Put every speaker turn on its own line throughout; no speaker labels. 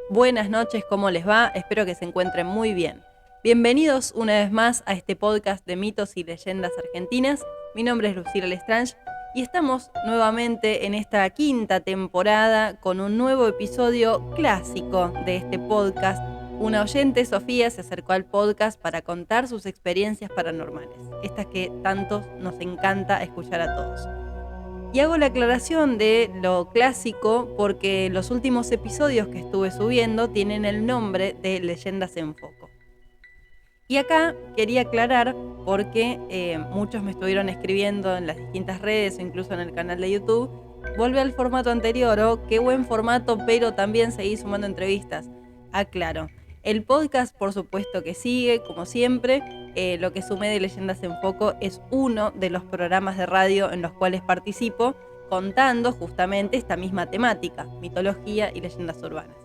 Buenas noches, ¿cómo les va? Espero que se encuentren muy bien. Bienvenidos una vez más a este podcast de mitos y leyendas argentinas. Mi nombre es Lucila Lestrange y estamos nuevamente en esta quinta temporada con un nuevo episodio clásico de este podcast. Una oyente, Sofía, se acercó al podcast para contar sus experiencias paranormales, estas que tanto nos encanta escuchar a todos. Y hago la aclaración de lo clásico porque los últimos episodios que estuve subiendo tienen el nombre de Leyendas en Foco. Y acá quería aclarar porque muchos me estuvieron escribiendo en las distintas redes o incluso en el canal de YouTube, vuelve al formato anterior o qué buen formato, pero también seguí sumando entrevistas. Aclaro, el podcast por supuesto que sigue, como siempre. Lo que sumé de Leyendas en Foco es uno de los programas de radio en los cuales participo, contando justamente esta misma temática, mitología y leyendas urbanas.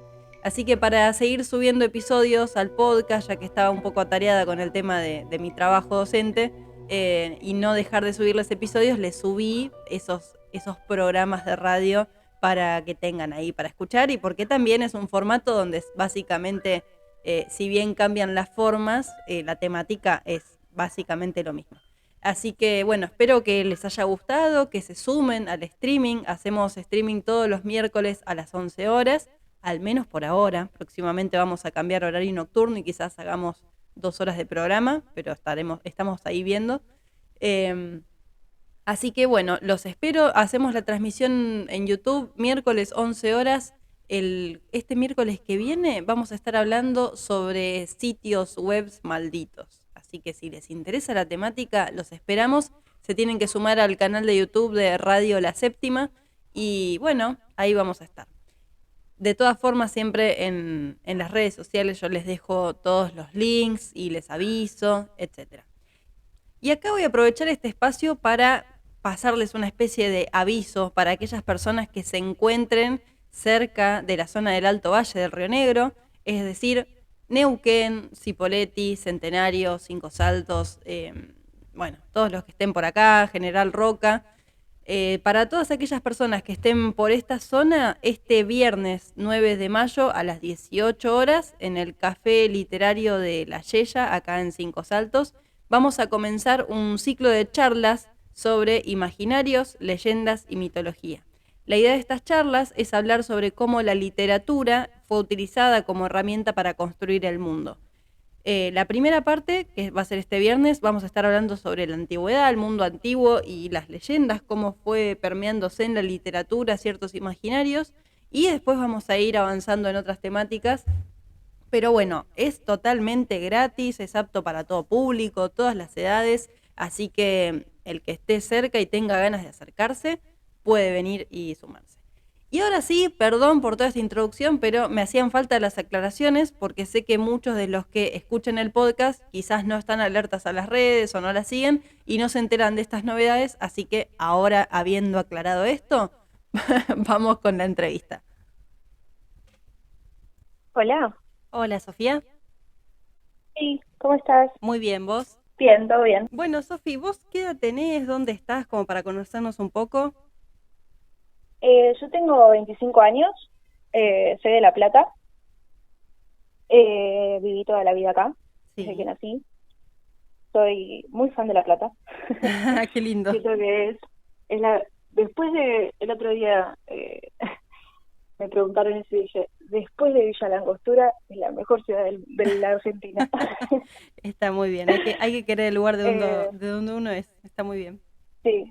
Así que para seguir subiendo episodios al podcast, ya que estaba un poco atareada con el tema de mi trabajo docente, y no dejar de subirles episodios, les subí esos programas de radio para que tengan ahí para escuchar, y porque también es un formato donde básicamente, si bien cambian las formas, la temática es básicamente lo mismo. Así que bueno, espero que les haya gustado, que se sumen al streaming. Hacemos streaming todos los miércoles a las 11 horas, al menos por ahora. Próximamente vamos a cambiar horario nocturno y quizás hagamos 2 horas de programa, pero estamos ahí viendo. Eh, Así que bueno, los espero. Hacemos la transmisión en YouTube miércoles 11 horas. Este miércoles que viene vamos a estar hablando sobre sitios webs malditos. Así que si les interesa la temática, los esperamos. Se tienen que sumar al canal de YouTube de Radio La Séptima. Y bueno, ahí vamos a estar. De todas formas, siempre en las redes sociales yo les dejo todos los links y les aviso, etcétera. Y acá voy a aprovechar este espacio para pasarles una especie de aviso para aquellas personas que se encuentren cerca de la zona del Alto Valle del Río Negro, es decir, Neuquén, Cipolletti, Centenario, Cinco Saltos, bueno, todos los que estén por acá, General Roca. Para todas aquellas personas que estén por esta zona, este viernes 9 de mayo a las 18 horas en el Café Literario de La Yeya, acá en Cinco Saltos, vamos a comenzar un ciclo de charlas sobre imaginarios, leyendas y mitología. La idea de estas charlas es hablar sobre cómo la literatura fue utilizada como herramienta para construir el mundo. La primera parte, que va a ser este viernes, vamos a estar hablando sobre la antigüedad, el mundo antiguo y las leyendas, cómo fue permeándose en la literatura ciertos imaginarios, y después vamos a ir avanzando en otras temáticas. Pero bueno, es totalmente gratis, es apto para todo público, todas las edades, así que el que esté cerca y tenga ganas de acercarse puede venir y sumarse. Y ahora sí, perdón por toda esta introducción, pero me hacían falta las aclaraciones porque sé que muchos de los que escuchan el podcast quizás no están alertas a las redes o no las siguen y no se enteran de estas novedades, así que ahora, habiendo aclarado esto, vamos con la entrevista.
Hola,
Hola, Sofía.
sí, ¿cómo estás?
Muy bien, ¿vos?
Bien, todo bien.
Bueno, Sofi, ¿vos qué edad tenés? ¿Dónde estás? Como para conocernos un poco.
Yo tengo 25 años, soy de La Plata, viví toda la vida acá, desde que
Sí.
nací. Soy muy fan de La Plata.
Qué lindo.
Siento que es después de, el otro día me preguntaron eso y dije, después de Villa Langostura, es la mejor ciudad de la Argentina.
Está muy bien. Hay que querer el lugar
Eh,
de donde uno es. Está muy bien.
sí,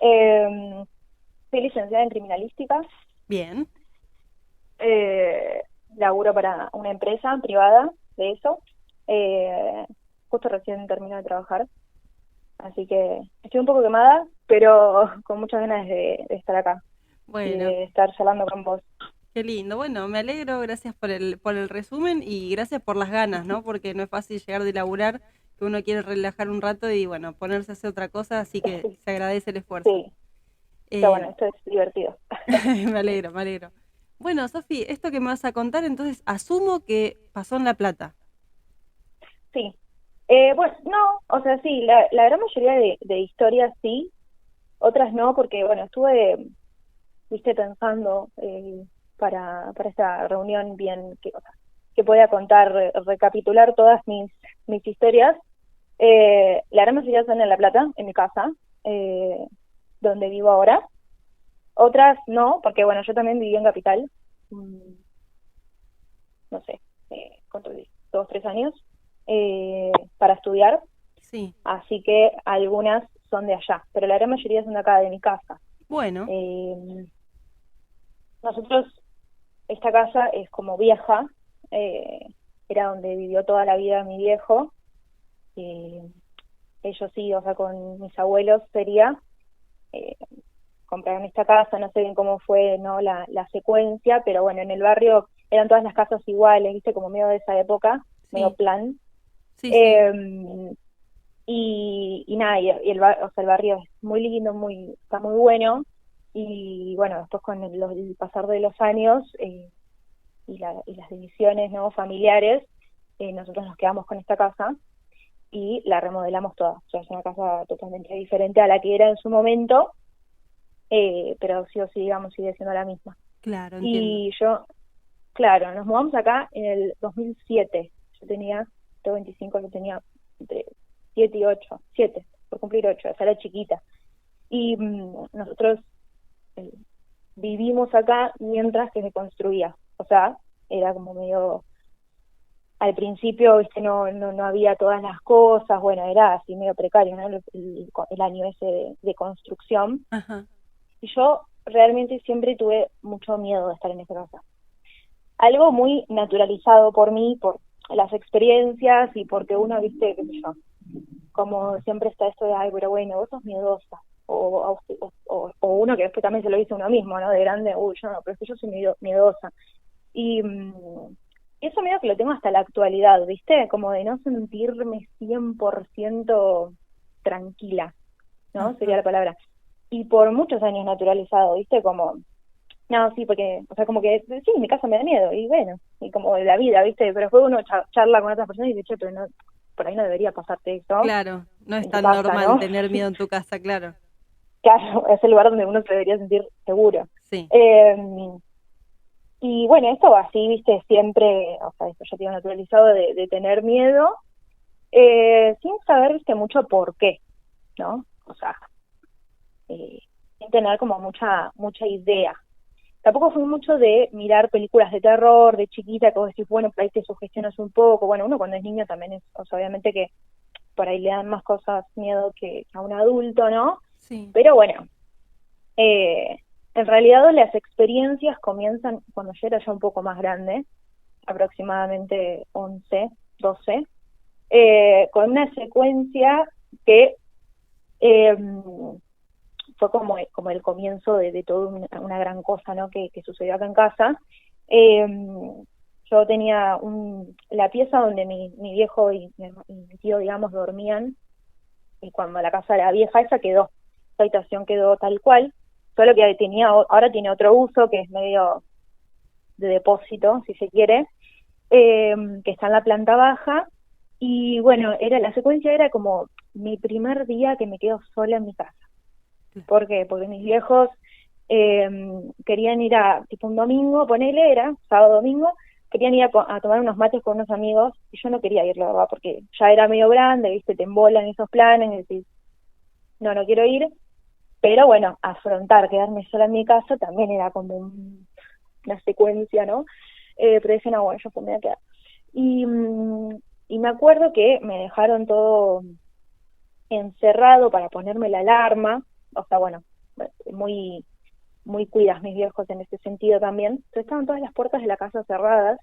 eh, soy licenciada en criminalística,
Bien.
eh, laburo para una empresa privada de eso. Eh, Justo recién termino de trabajar, así que estoy un poco quemada, pero con muchas ganas de estar acá y
Bueno,
de estar charlando con vos.
qué lindo. Bueno, me alegro. Gracias por el resumen y gracias por las ganas, ¿no? Porque no es fácil llegar de laburar, que uno quiere relajar un rato y, bueno, ponerse a hacer otra cosa, así que se agradece el esfuerzo.
Sí, está
Eh,
bueno, esto es divertido.
me alegro, me alegro. Bueno, Sofi, esto que me vas a contar, entonces asumo que pasó en La Plata.
Sí, bueno, no, o sea, sí, la gran mayoría de historias sí, otras no, porque bueno, estuve, viste, pensando, para esta reunión bien, o sea, que pueda contar, recapitular todas mis historias. La gran mayoría son en La Plata, en mi casa, donde vivo ahora. Otras no, porque bueno, yo también viví en Capital, no sé, ¿cuánto viví? 2, 3 años, para estudiar,
Sí.
así que algunas son de allá, pero la gran mayoría son de acá, de mi casa.
Bueno,
Nosotros, esta casa es como vieja, era donde vivió toda la vida mi viejo, ellos sí, o sea, con mis abuelos sería, eh, compraron esta casa, no sé bien cómo fue, ¿no?, la secuencia, pero bueno, en el barrio eran todas las casas iguales, viste, como medio de esa época, medio
sí,
plan.
sí, sí.
Eh, y nada, o sea, el barrio es muy lindo, está muy bueno, y bueno, después con el pasar de los años, y las divisiones, ¿no?, familiares, nosotros nos quedamos con esta casa y la remodelamos toda. O sea, es una casa totalmente diferente a la que era en su momento, pero sí o sí, digamos, sigue siendo la misma.
Claro, entiendo.
Y yo, claro, nos mudamos acá en el 2007. Tengo 25, yo tenía entre 7 y 8, 7, por cumplir 8, esa era chiquita. Y nosotros eh, vivimos acá mientras que se construía. O sea, era como medio, al principio, viste, no había todas las cosas, bueno, era así medio precario, ¿no? El año ese de construcción.
Ajá.
Y yo realmente siempre tuve mucho miedo de estar en esa casa. Algo muy naturalizado por mí, por las experiencias y porque uno, viste, qué sé yo, como siempre está esto de, ay, pero bueno, vos sos miedosa. O uno que después también se lo dice uno mismo, ¿no? De grande, uy, yo no, pero es que yo soy miedosa. Y eso medio que lo tengo hasta la actualidad, ¿viste? Como de no sentirme 100% tranquila, ¿no? Sería
Ajá.
la palabra. Y por muchos años naturalizado, ¿viste? Como, no, sí, porque, o sea, como que, sí, mi casa me da miedo, y bueno, y como de la vida, ¿viste? Pero después uno charla con otras personas y dice, che, pero no, por ahí no debería pasarte esto
Claro, no es
en tu
tan
casa,
normal
¿no?
tener miedo en tu casa, claro.
Claro, es el lugar donde uno se debería sentir seguro.
Sí.
Eh, y bueno, esto va así, viste, siempre, o sea, esto ya tengo naturalizado de tener miedo, sin saber, viste, mucho por qué, ¿no? O sea, sin tener como mucha idea. Tampoco fui mucho de mirar películas de terror, de chiquita, que vos decís, bueno, por ahí te sugestionas un poco. Bueno, uno cuando es niño también es, o sea, obviamente que por ahí le dan más cosas miedo que a un adulto, ¿no?
Sí.
Pero bueno, en realidad las experiencias comienzan cuando yo era ya un poco más grande, aproximadamente 11, 12, con una secuencia que eh, fue como el comienzo de toda una gran cosa, ¿no?, que sucedió acá en casa. Eh, yo tenía la pieza donde mi viejo y mi tío, digamos, dormían, y cuando la casa era vieja, esa habitación quedó tal cual, solo que ahora tiene otro uso, que es medio de depósito, si se quiere, que está en la planta baja. Y bueno, la secuencia era como mi primer día que me quedo sola en mi casa.
Claro.
¿Por qué? Porque mis viejos eh, querían ir tipo un domingo, ponele, era sábado, domingo, querían ir a tomar unos mates con unos amigos, y yo no quería ir, la verdad, porque ya era medio grande, viste, te embolan esos planes, y decís, no quiero ir. Pero bueno, quedarme sola en mi casa también era como una secuencia, ¿no? Pero dije, no, bueno, yo me voy a quedar. Y, y me acuerdo que me dejaron todo encerrado para ponerme la alarma, o sea, bueno, muy muy cuidas mis viejos en ese sentido también. Entonces estaban todas las puertas de la casa cerradas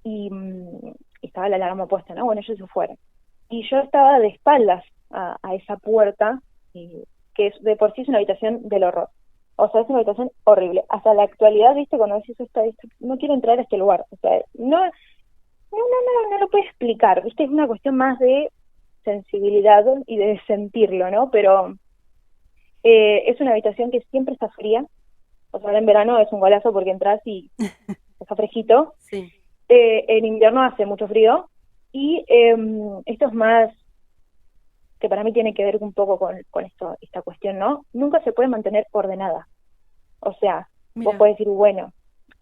y estaba la alarma puesta, ¿no? Bueno, ellos se fueron. Y yo estaba de espaldas a esa puerta, que de por sí es una habitación del horror. O sea, es una habitación horrible. Hasta la actualidad, viste, cuando decís no quiero entrar a este lugar. O sea, no lo puedo explicar, viste, es una cuestión más de sensibilidad y de sentirlo, ¿no? Pero es una habitación que siempre está fría. O sea, en verano es un golazo porque entras y está fresquito.
Sí.
En invierno hace mucho frío. Y esto es más, que para mí tiene que ver un poco con esta cuestión, ¿no? Nunca se puede mantener ordenada. O sea, vos
Mira.
podés decir, bueno,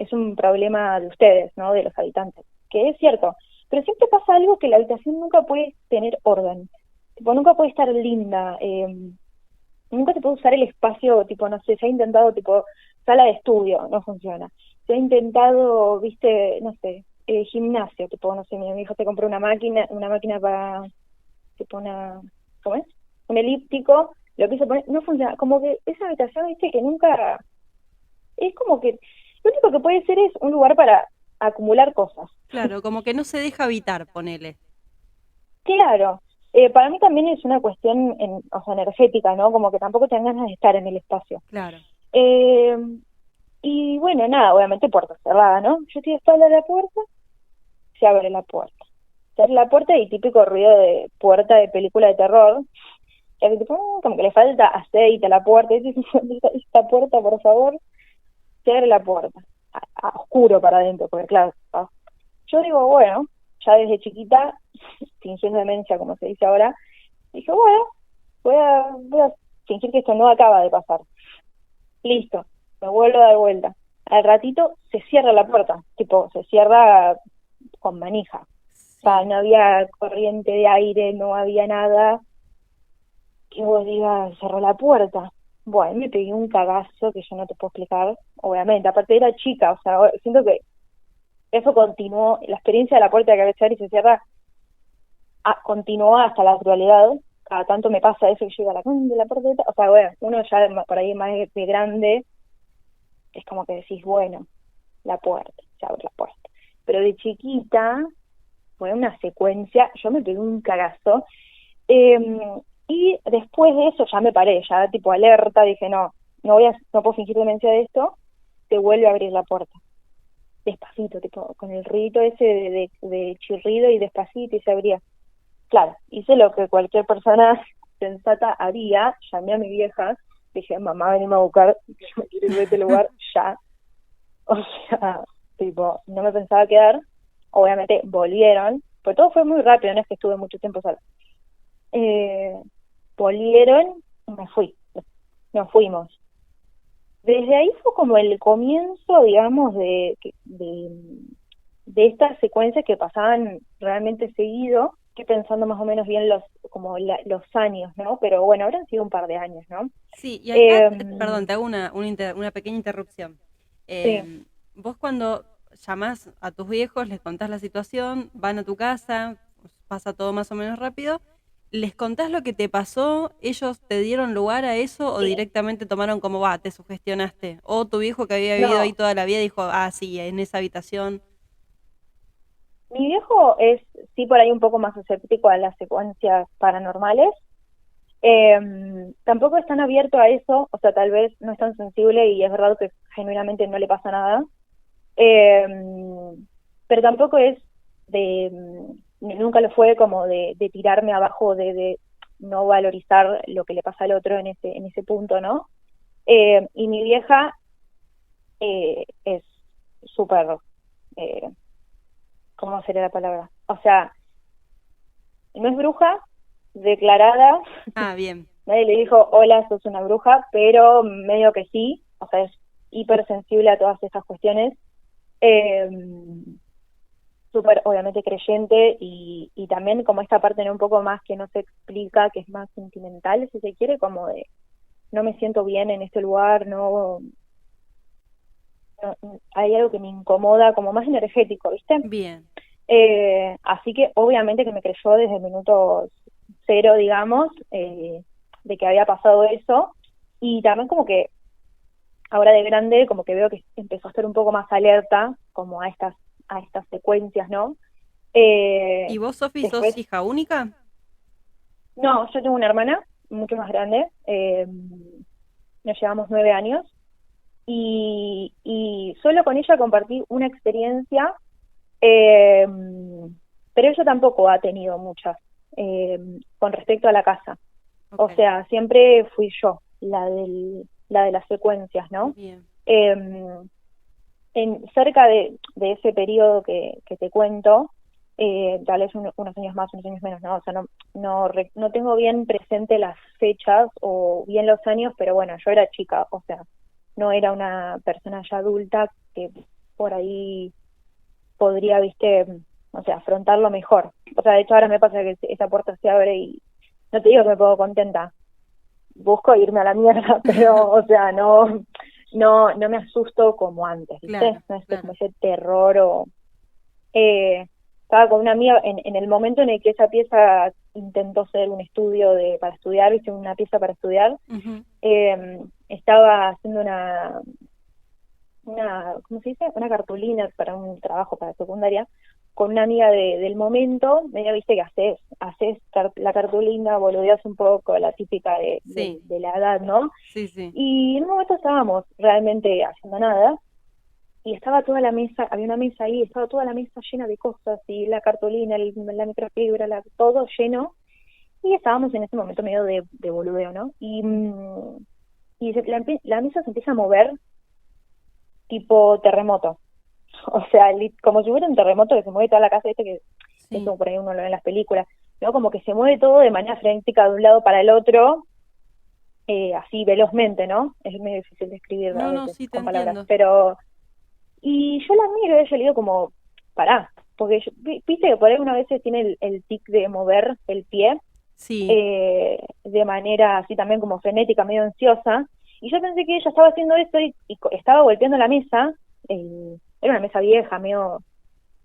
es un problema de ustedes, ¿no? De los habitantes, que es cierto, pero siempre pasa algo que la habitación nunca puede tener orden, tipo, nunca puede estar linda, nunca se puede usar el espacio, tipo, no sé, se ha intentado, tipo, sala de estudio, no funciona, se ha intentado, viste, no sé, gimnasio, tipo, no sé, mi hijo se compró una máquina para, tipo, ¿cómo es? Un elíptico, lo quiso poner, no funciona, como que esa habitación, viste, que nunca, es como que, lo único que puede ser es un lugar para acumular cosas.
Claro, como que no se deja habitar, ponele.
Claro, para mí también es una cuestión, o sea, energética, ¿no? Como que tampoco te dan ganas de estar en el espacio.
Claro.
Eh, y bueno, nada, obviamente puerta cerrada, ¿no? Yo estoy de espalda de la puerta, se abre la puerta. Se abre la puerta y típico ruido de puerta de película de terror, que hace tipo, como que le falta aceite a la puerta, y dice, esta puerta, por favor, se abre la puerta, a oscuro para adentro, porque claro, yo digo, bueno, ya desde chiquita, fingiendo demencia, como se dice ahora, dije, bueno, voy a fingir que esto no acaba de pasar. Listo, me vuelvo a dar vuelta. Al ratito se cierra la puerta, tipo, se cierra con manija. O sea, no había corriente de aire, no había nada que vos digas, cerró la puerta. Bueno, me pegué un cagazo que yo no te puedo explicar, obviamente. Aparte era chica, o sea, siento que eso continuó, la experiencia de la puerta de cabecear y se cierra, continuó hasta la actualidad. Cada tanto me pasa eso que yo digo, de la puerta, o sea, bueno, uno ya por ahí más de grande, es como que decís, bueno, la puerta, se abre la puerta. Pero de chiquita, fue una secuencia, yo me pegué un cagazo, y después de eso ya me paré, ya tipo alerta, dije, no puedo fingir demencia de esto, te vuelve a abrir la puerta. Despacito, tipo, con el ruido ese de chirrido y despacito y se abría. Claro, hice lo que cualquier persona sensata haría, llamé a mi vieja, dije, mamá, venime a buscar, yo me quiero ir de este lugar ya. O sea, tipo, no me pensaba quedar, obviamente volvieron, pues todo fue muy rápido, no es que estuve mucho tiempo sola. Volvieron y nos fuimos. Desde ahí fue como el comienzo, digamos, de estas secuencias que pasaban realmente seguido, que pensando más o menos bien los años, ¿no? Pero bueno, habrán sido un par de años, ¿no?
Sí, y acá, perdón, te hago una pequeña interrupción.
Sí,
Vos cuando llamás a tus viejos, les contás la situación, van a tu casa, pasa todo más o menos rápido, les contás lo que te pasó, ellos te dieron lugar a eso o
sí.
directamente tomaron como, va, te sugestionaste. O tu viejo que había vivido ahí
No,
toda la vida dijo, ah, sí, en esa habitación.
mi viejo es, sí, por ahí un poco más escéptico a las secuencias paranormales. Tampoco es tan abierto a eso, o sea, tal vez no es tan sensible y es verdad que genuinamente no le pasa nada. Eh, pero tampoco es nunca lo fue como de tirarme abajo, de no valorizar lo que le pasa al otro en ese punto, ¿no? Y mi vieja es súper, eh, ¿cómo sería la palabra? O sea, no es bruja, declarada,
Ah, bien,
nadie le dijo, hola, sos una bruja, pero medio que sí, o sea, es hipersensible a todas esas cuestiones. Eh, Súper, obviamente, creyente y también como esta parte, ¿no? Un poco más que no se explica, que es más sentimental, si se quiere, como de no me siento bien en este lugar, hay algo que me incomoda, como más energético, ¿viste?
bien.
Así que obviamente que me creyó desde el minuto cero, digamos, de que había pasado eso, y también como que ahora de grande, como que veo que empezó a estar un poco más alerta, como a estas secuencias, ¿no?
¿Y vos, Sofi, sos
Después,
hija única?
no, yo tengo una hermana mucho más grande, nos llevamos 9 años, y solo con ella compartí una experiencia, eh, pero ella tampoco ha tenido muchas eh, con respecto a la casa. O
Ok,
sea, siempre fui yo la de las secuencias, ¿no?
bien.
Eh, cerca de ese periodo que te cuento, tal vez unos años más, unos años menos, ¿no? O sea, no tengo bien presente las fechas o bien los años, pero bueno, yo era chica, o sea, no era una persona ya adulta que por ahí podría, viste, o sea, afrontarlo mejor. O sea, de hecho ahora me pasa que esa puerta se abre y no te digo que me pongo contenta, busco irme a la mierda, pero, o sea, no me asusto como antes, ¿viste?
Claro,
No es
claro.
como ese terror o... estaba con una amiga en el momento en el que esa pieza intentó ser un estudio para estudiar, ¿viste? Una pieza para estudiar,
Ujú.
estaba haciendo ¿cómo se dice? Una cartulina para un trabajo para secundaria con una amiga del momento, medio viste que la cartulina, boludeas un poco, la típica
Sí,
de la edad, ¿no?
sí, sí.
Y en un momento estábamos realmente haciendo nada, y estaba toda la mesa, había una mesa ahí, estaba toda la mesa llena de cosas, y la cartulina, la microfibra, todo lleno, y estábamos en ese momento medio de boludeo, ¿no? La mesa se empieza a mover tipo terremoto. O sea, como si hubiera un terremoto que se mueve toda la casa, viste que
Sí.
eso por ahí uno lo ve en las películas, ¿no? Como que se mueve todo de manera frenética de un lado para el otro, así velozmente, ¿no? Es medio difícil de escribir a
No, no,
veces
sí, te
con palabras,
entiendo.
pero... Y yo la miro y yo le digo como, pará, porque viste que por ahí una veces tiene el tic de mover el pie,
Sí.
de manera así también como frenética, medio ansiosa, y yo pensé que ella estaba haciendo esto y estaba golpeando la mesa, era una mesa vieja, medio,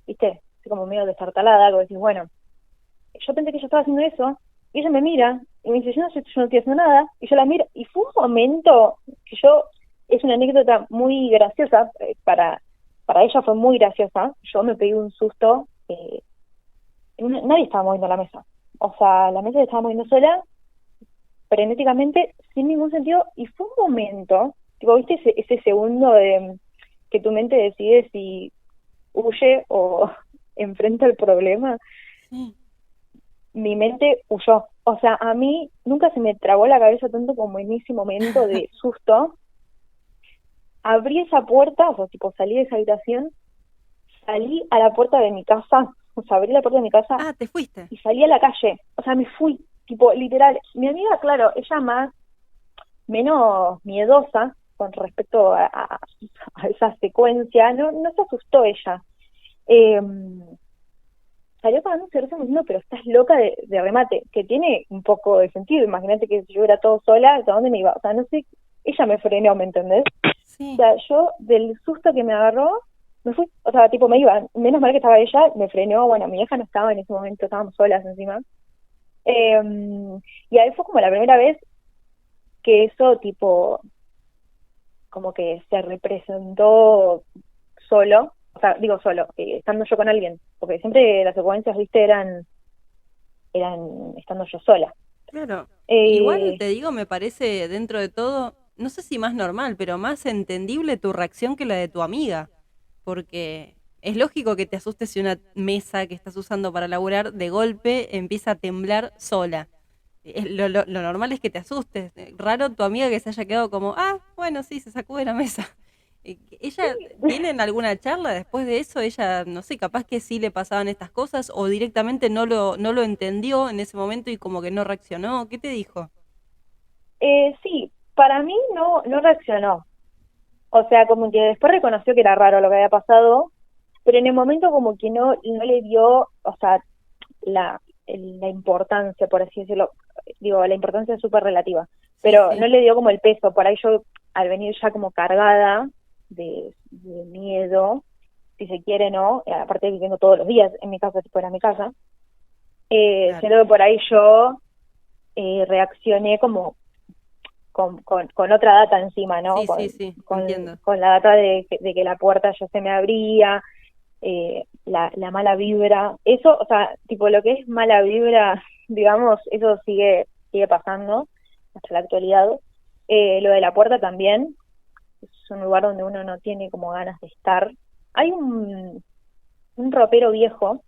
viste, así como medio destartalada, que decís, bueno, yo pensé que ella estaba haciendo eso, y ella me mira, y me dice, yo no estoy haciendo nada, y yo la miro, y fue un momento que es una anécdota muy graciosa, para ella fue muy graciosa, yo me pegué un susto, nadie estaba moviendo la mesa, o sea, la mesa se estaba moviendo sola, frenéticamente, sin ningún sentido, y fue un momento, tipo, viste ese segundo de que tu mente decide si huye o enfrenta el problema.
Sí.
Mi mente huyó. O sea, a mí nunca se me trabó la cabeza tanto como en ese momento de susto. Abrí esa puerta, o sea, tipo, salí de esa habitación, salí a la puerta de mi casa, o sea, abrí la puerta de mi casa
Ah, te fuiste.
y salí a la calle. O sea, me fui, tipo, literal. Mi amiga, claro, ella menos miedosa con respecto a esa secuencia, no se asustó ella. Eh, Salió pagando un servicio diciendo, pero estás loca de remate, que tiene un poco de sentido. Imagínate que si yo era todo sola, ¿hasta dónde me iba? O sea, no sé, ella me frenó, ¿me entendés? O
Sí.
sea, yo del susto que me agarró, me fui, o sea, tipo me iba, menos mal que estaba ella, me frenó, bueno, mi hija no estaba en ese momento, estábamos solas encima. Eh, y ahí fue como la primera vez que eso, tipo, como que se representó solo, o sea, digo solo, estando yo con alguien, porque siempre las secuencias, viste, eran estando yo sola.
Claro. Igual
Eh,
te digo, me parece dentro de todo, no sé si más normal, pero más entendible tu reacción que la de tu amiga. Porque es lógico que te asustes si una mesa que estás usando para laburar de golpe empieza a temblar sola. Lo normal es que te asustes. Raro tu amiga que se haya quedado como, ah, bueno, sí, se sacó de la mesa. ¿Ella tienen alguna charla después de eso? Ella, no sé, capaz que sí le pasaban estas cosas o directamente no lo entendió en ese momento y como que no reaccionó. ¿Qué te dijo?
sí, para mí no reaccionó. O sea, como que después reconoció que era raro lo que había pasado, pero en el momento como que no le dio, o sea, la importancia, por así decirlo. Digo, la importancia es súper relativa,
Sí,
pero no
sí,
le dio como el peso. Por ahí yo, al venir ya como cargada de miedo, si se quiere, ¿no? Aparte de que tengo todos los días en mi casa, si fuera mi casa,
claro.
siento que por ahí yo reaccioné como con otra data encima, ¿no?
Sí, sí, sí, entiendo.
Con la data de que la puerta ya se me abría, la mala vibra, eso, o sea, tipo lo que es mala vibra, digamos, eso sigue pasando hasta la actualidad. Lo de la puerta también, es un lugar donde uno no tiene como ganas de estar. Hay un ropero viejo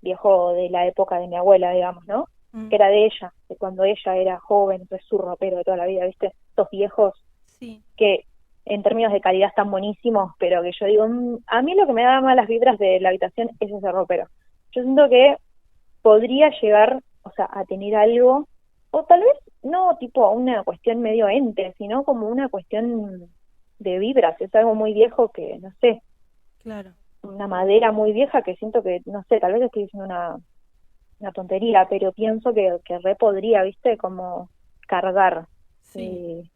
de la época de mi abuela, digamos, ¿no?
Mm,
Que era de ella, de cuando ella era joven, entonces su ropero de toda la vida, ¿viste? Estos viejos
sí,
que en términos de calidad están buenísimos, pero que yo digo, a mí lo que me da malas vibras de la habitación es ese ropero. Yo siento que podría llegar, o sea, a tener algo, o tal vez no tipo una cuestión medio ente, sino como una cuestión de vibras, es algo muy viejo que, no sé,
Claro.
una madera muy vieja que siento que, no sé, tal vez estoy diciendo una tontería, pero pienso que re podría, ¿viste? Como cargar
Sí.
eh,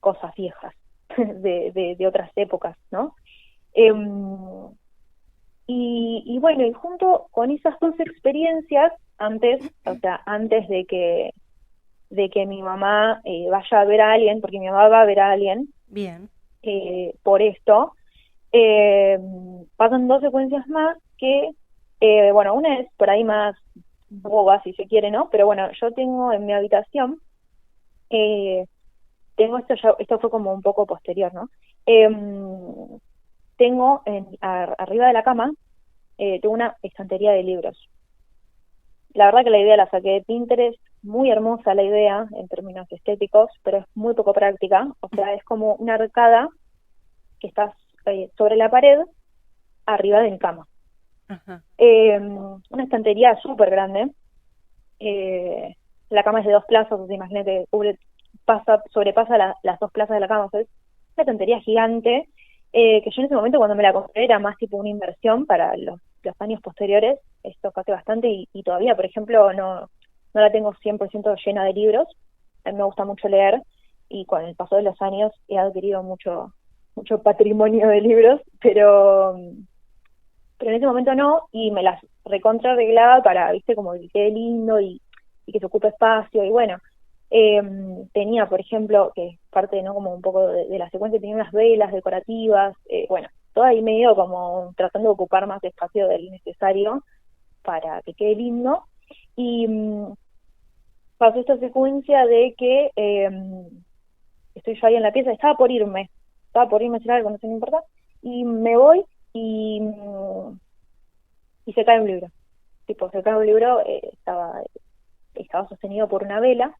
cosas viejas de otras épocas, ¿no? Em, y bueno, y junto con esas dos experiencias, antes de que mi mamá vaya a ver a alguien, porque mi mamá va a ver a alguien
Bien.
por esto, eh, pasan dos secuencias más que, bueno, una es por ahí más boba, si se quiere, ¿no? Pero bueno, yo tengo en mi habitación, eh, tengo esto fue como un poco posterior, ¿no? Tengo arriba de la cama, tengo una estantería de libros. La verdad que la idea la saqué de Pinterest, muy hermosa la idea en términos estéticos, pero es muy poco práctica. O sea, es como una arcada que está sobre la pared, arriba de mi cama.
Ajá.
Una estantería súper grande. Eh, la cama es de 2 plazas, o sea, imagínate, sobrepasa las 2 plazas de la cama. O sea, es una estantería gigante, que yo en ese momento cuando me la compré era más tipo una inversión para los años posteriores. Esto casi bastante y todavía, por ejemplo, no la tengo 100% llena de libros. A mí me gusta mucho leer y con el paso de los años he adquirido mucho patrimonio de libros, pero en ese momento no, y me las recontra arreglaba para, viste, como que quede lindo y que se ocupe espacio, y bueno, eh, tenía, por ejemplo, que es parte, ¿no? Como un poco de la secuencia, tenía unas velas decorativas, bueno, todo ahí medio como tratando de ocupar más espacio del necesario para que quede lindo, y pasó esta secuencia de que estoy yo ahí en la pieza, estaba por irme a hacer algo, no sé, no importa, y me voy y se cae un libro. Tipo, se cae un libro, estaba sostenido por una vela,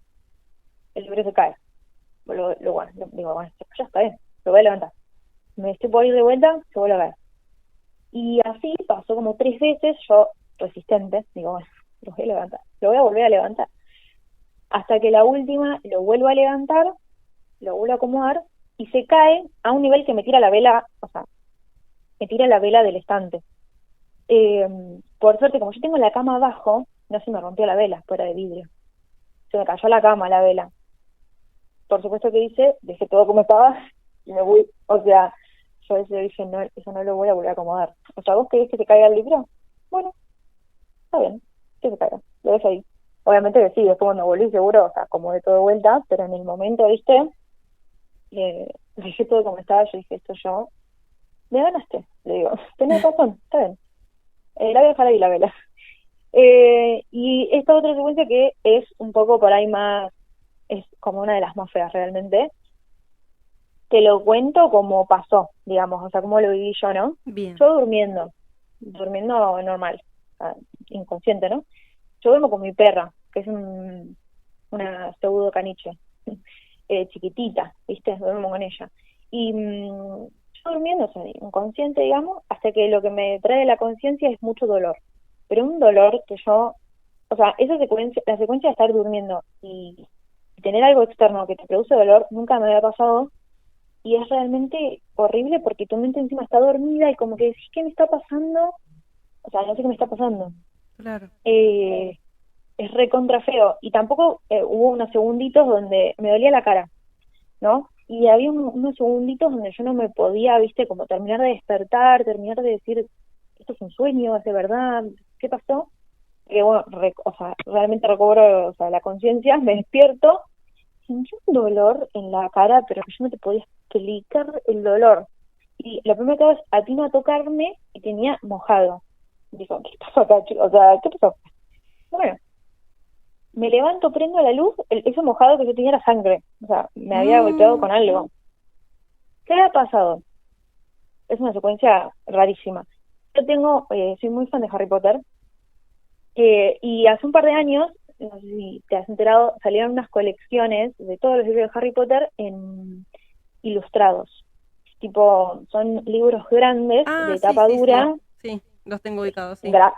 el libro se cae. Bueno, digo, bueno, ya está bien, lo voy a levantar. Me estoy por ir de vuelta, se vuelve a caer. Y así pasó como 3 veces, yo resistente, digo, bueno, lo voy a levantar, lo voy a volver a levantar. Hasta que la última lo vuelvo a levantar, lo vuelvo a acomodar y se cae a un nivel que me tira la vela, o sea, me tira la vela del estante. Eh, por suerte, como yo tengo la cama abajo, no se me rompió la vela fuera de vidrio. Se me cayó a la cama la vela. Por supuesto que hice, dejé todo como estaba y me voy. O sea, yo ese dije, no, eso no lo voy a volver a acomodar. O sea, ¿vos querés que se caiga el libro? Bueno, está bien, que se caiga, lo dejo ahí. Obviamente que sí, después cuando volví seguro, o sea, como de todo de vuelta, pero en el momento, viste, dejé todo como estaba, yo dije, esto yo, me ganaste, le digo, tenés razón, está bien, la voy a dejar ahí la vela. Y esta otra secuencia que es un poco por ahí más, es como una de las más feas realmente, te lo cuento como pasó, digamos, o sea, como lo viví yo, ¿no?
Bien.
Yo durmiendo normal, o sea, inconsciente, ¿no? Yo duermo con mi perra, que es una pseudo caniche, chiquitita, ¿viste? Duermo con ella. Y yo durmiendo, o sea, inconsciente, digamos, hasta que lo que me trae la conciencia es mucho dolor. Pero un dolor que yo, o sea, la secuencia de estar durmiendo y tener algo externo que te produce dolor, nunca me había pasado, y es realmente horrible porque tu mente encima está dormida y como que decís, ¿qué me está pasando? O sea, no sé qué me está pasando.
Claro.
Eh, es recontra feo. Y tampoco hubo unos segunditos donde me dolía la cara, ¿no? Y había unos segunditos donde yo no me podía, viste, como terminar de despertar, terminar de decir, esto es un sueño, es de verdad, ¿qué pasó? Que bueno, o sea, realmente recobro, o sea, la conciencia, me despierto, sentí un dolor en la cara, pero que yo no te podía explicar el dolor. Y lo primero que hago es atino a tocarme y tenía mojado. Digo, ¿qué pasó acá, chico? O sea, ¿qué pasó? Bueno, me levanto, prendo la luz, eso mojado que yo tenía era sangre, o sea, me había golpeado
Mm,
con algo. ¿Qué había pasado? Es una secuencia rarísima. Soy muy fan de Harry Potter, y hace un par de años, no sé si te has enterado, salieron unas colecciones de todos los libros de Harry Potter en ilustrados. Tipo, son libros grandes,
Ah,
de
sí,
tapa
sí, sí.
dura,
Sí, los tengo ubicados, sí.
gra-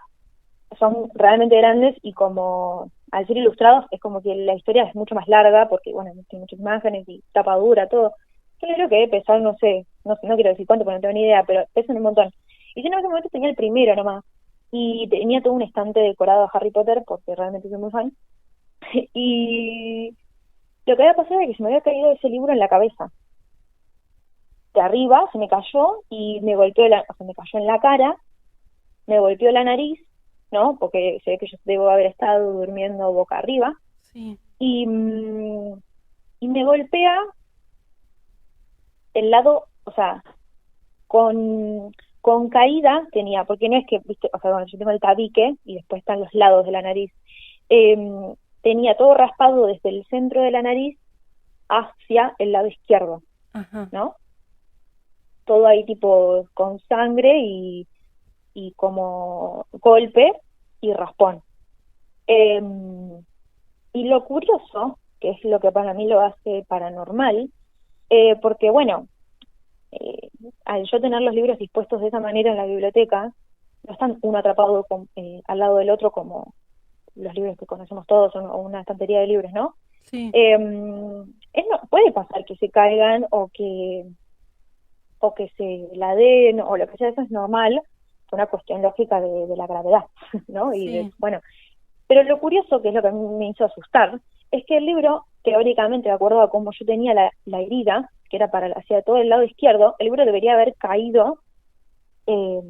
son realmente grandes y como al ser ilustrados es como que la historia es mucho más larga porque, bueno, tiene muchas imágenes y tapa dura, todo. un libro que debe pesar, no sé, no quiero decir cuánto porque no tengo ni idea, pero pesa un montón. Y yo en ese momento tenía el primero nomás, y tenía todo un estante decorado a Harry Potter, porque realmente soy muy fan, y lo que había pasado es que se me había caído ese libro en la cabeza. De arriba se me cayó y me golpeó o sea, me cayó en la cara, me golpeó la nariz, ¿no? Porque se ve que yo debo haber estado durmiendo boca arriba,
Sí.
y, y me golpea el lado, o sea, con caída tenía, porque no es que, viste, o sea, bueno, yo tengo el tabique y después están los lados de la nariz. Tenía todo raspado desde el centro de la nariz hacia el lado izquierdo,
Ajá.
¿no? Todo ahí tipo con sangre y como golpe y raspón. Eh, y lo curioso, que es lo que para mí lo hace paranormal, porque bueno, eh, al yo tener los libros dispuestos de esa manera en la biblioteca, no están uno atrapado al lado del otro como los libros que conocemos todos o una estantería de libros, ¿no?
Sí.
Puede pasar que se caigan o que se la den o lo que sea, eso es normal, por una cuestión lógica de la gravedad, ¿no?
Sí.
Bueno, pero lo curioso, que es lo que a mí me hizo asustar, es que el libro, teóricamente, de acuerdo a cómo yo tenía la herida, que era hacia todo el lado izquierdo, el libro debería haber caído eh,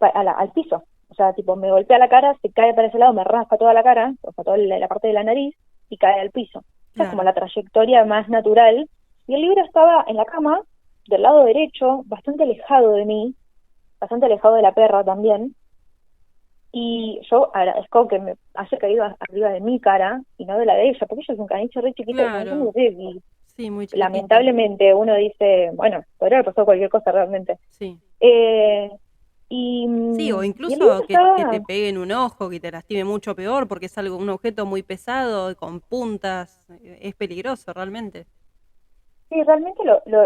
al piso. O sea, tipo, me golpea la cara, se cae para ese lado, me raspa toda la cara, o sea, toda la parte de la nariz, y cae al piso. Esa es como
Claro.
la trayectoria más natural. Y el libro estaba en la cama, del lado derecho, bastante alejado de mí, bastante alejado de la perra también. Y yo agradezco que me haya caído arriba de mi cara y no de la de ella, porque ella es un caniche re chiquito, como yo
Claro.
no sé, y
Sí, muy chiquitito.
lamentablemente uno dice, bueno, podría haber pasado cualquier cosa realmente.
Sí.
Eh,
Sí, o
y el libro
incluso que te
estaba,
pegue en un ojo, que te lastime mucho peor, porque es algo, un objeto muy pesado, con puntas, es peligroso realmente.
sí, realmente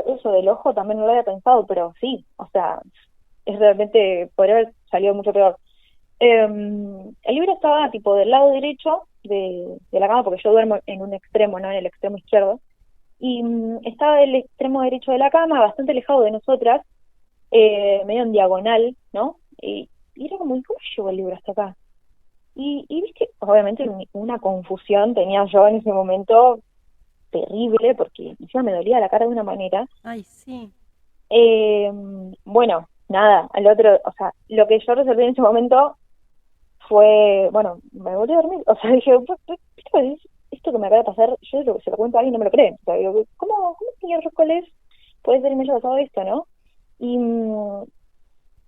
eso del ojo también no lo había pensado, pero sí, o sea, es realmente, podría haber salido mucho peor. El libro estaba tipo del lado derecho de la cama, porque yo duermo en un extremo, no en el extremo izquierdo, y estaba del extremo derecho de la cama, bastante alejado de nosotras, medio en diagonal, ¿no? Y era como, ¿y cómo llegó el libro hasta acá? Y viste, obviamente una confusión tenía yo en ese momento terrible, porque encima me dolía la cara de una manera.
Ay, sí.
Eh, bueno, nada, al otro, o sea, lo que yo resolví en ese momento fue, bueno, me volví a dormir, o sea, dije, esto que me acaba de pasar, yo se lo cuento a alguien y no me lo cree, o sea, digo, ¿cómo miércoles puede ser que me haya pasado esto, no? Y,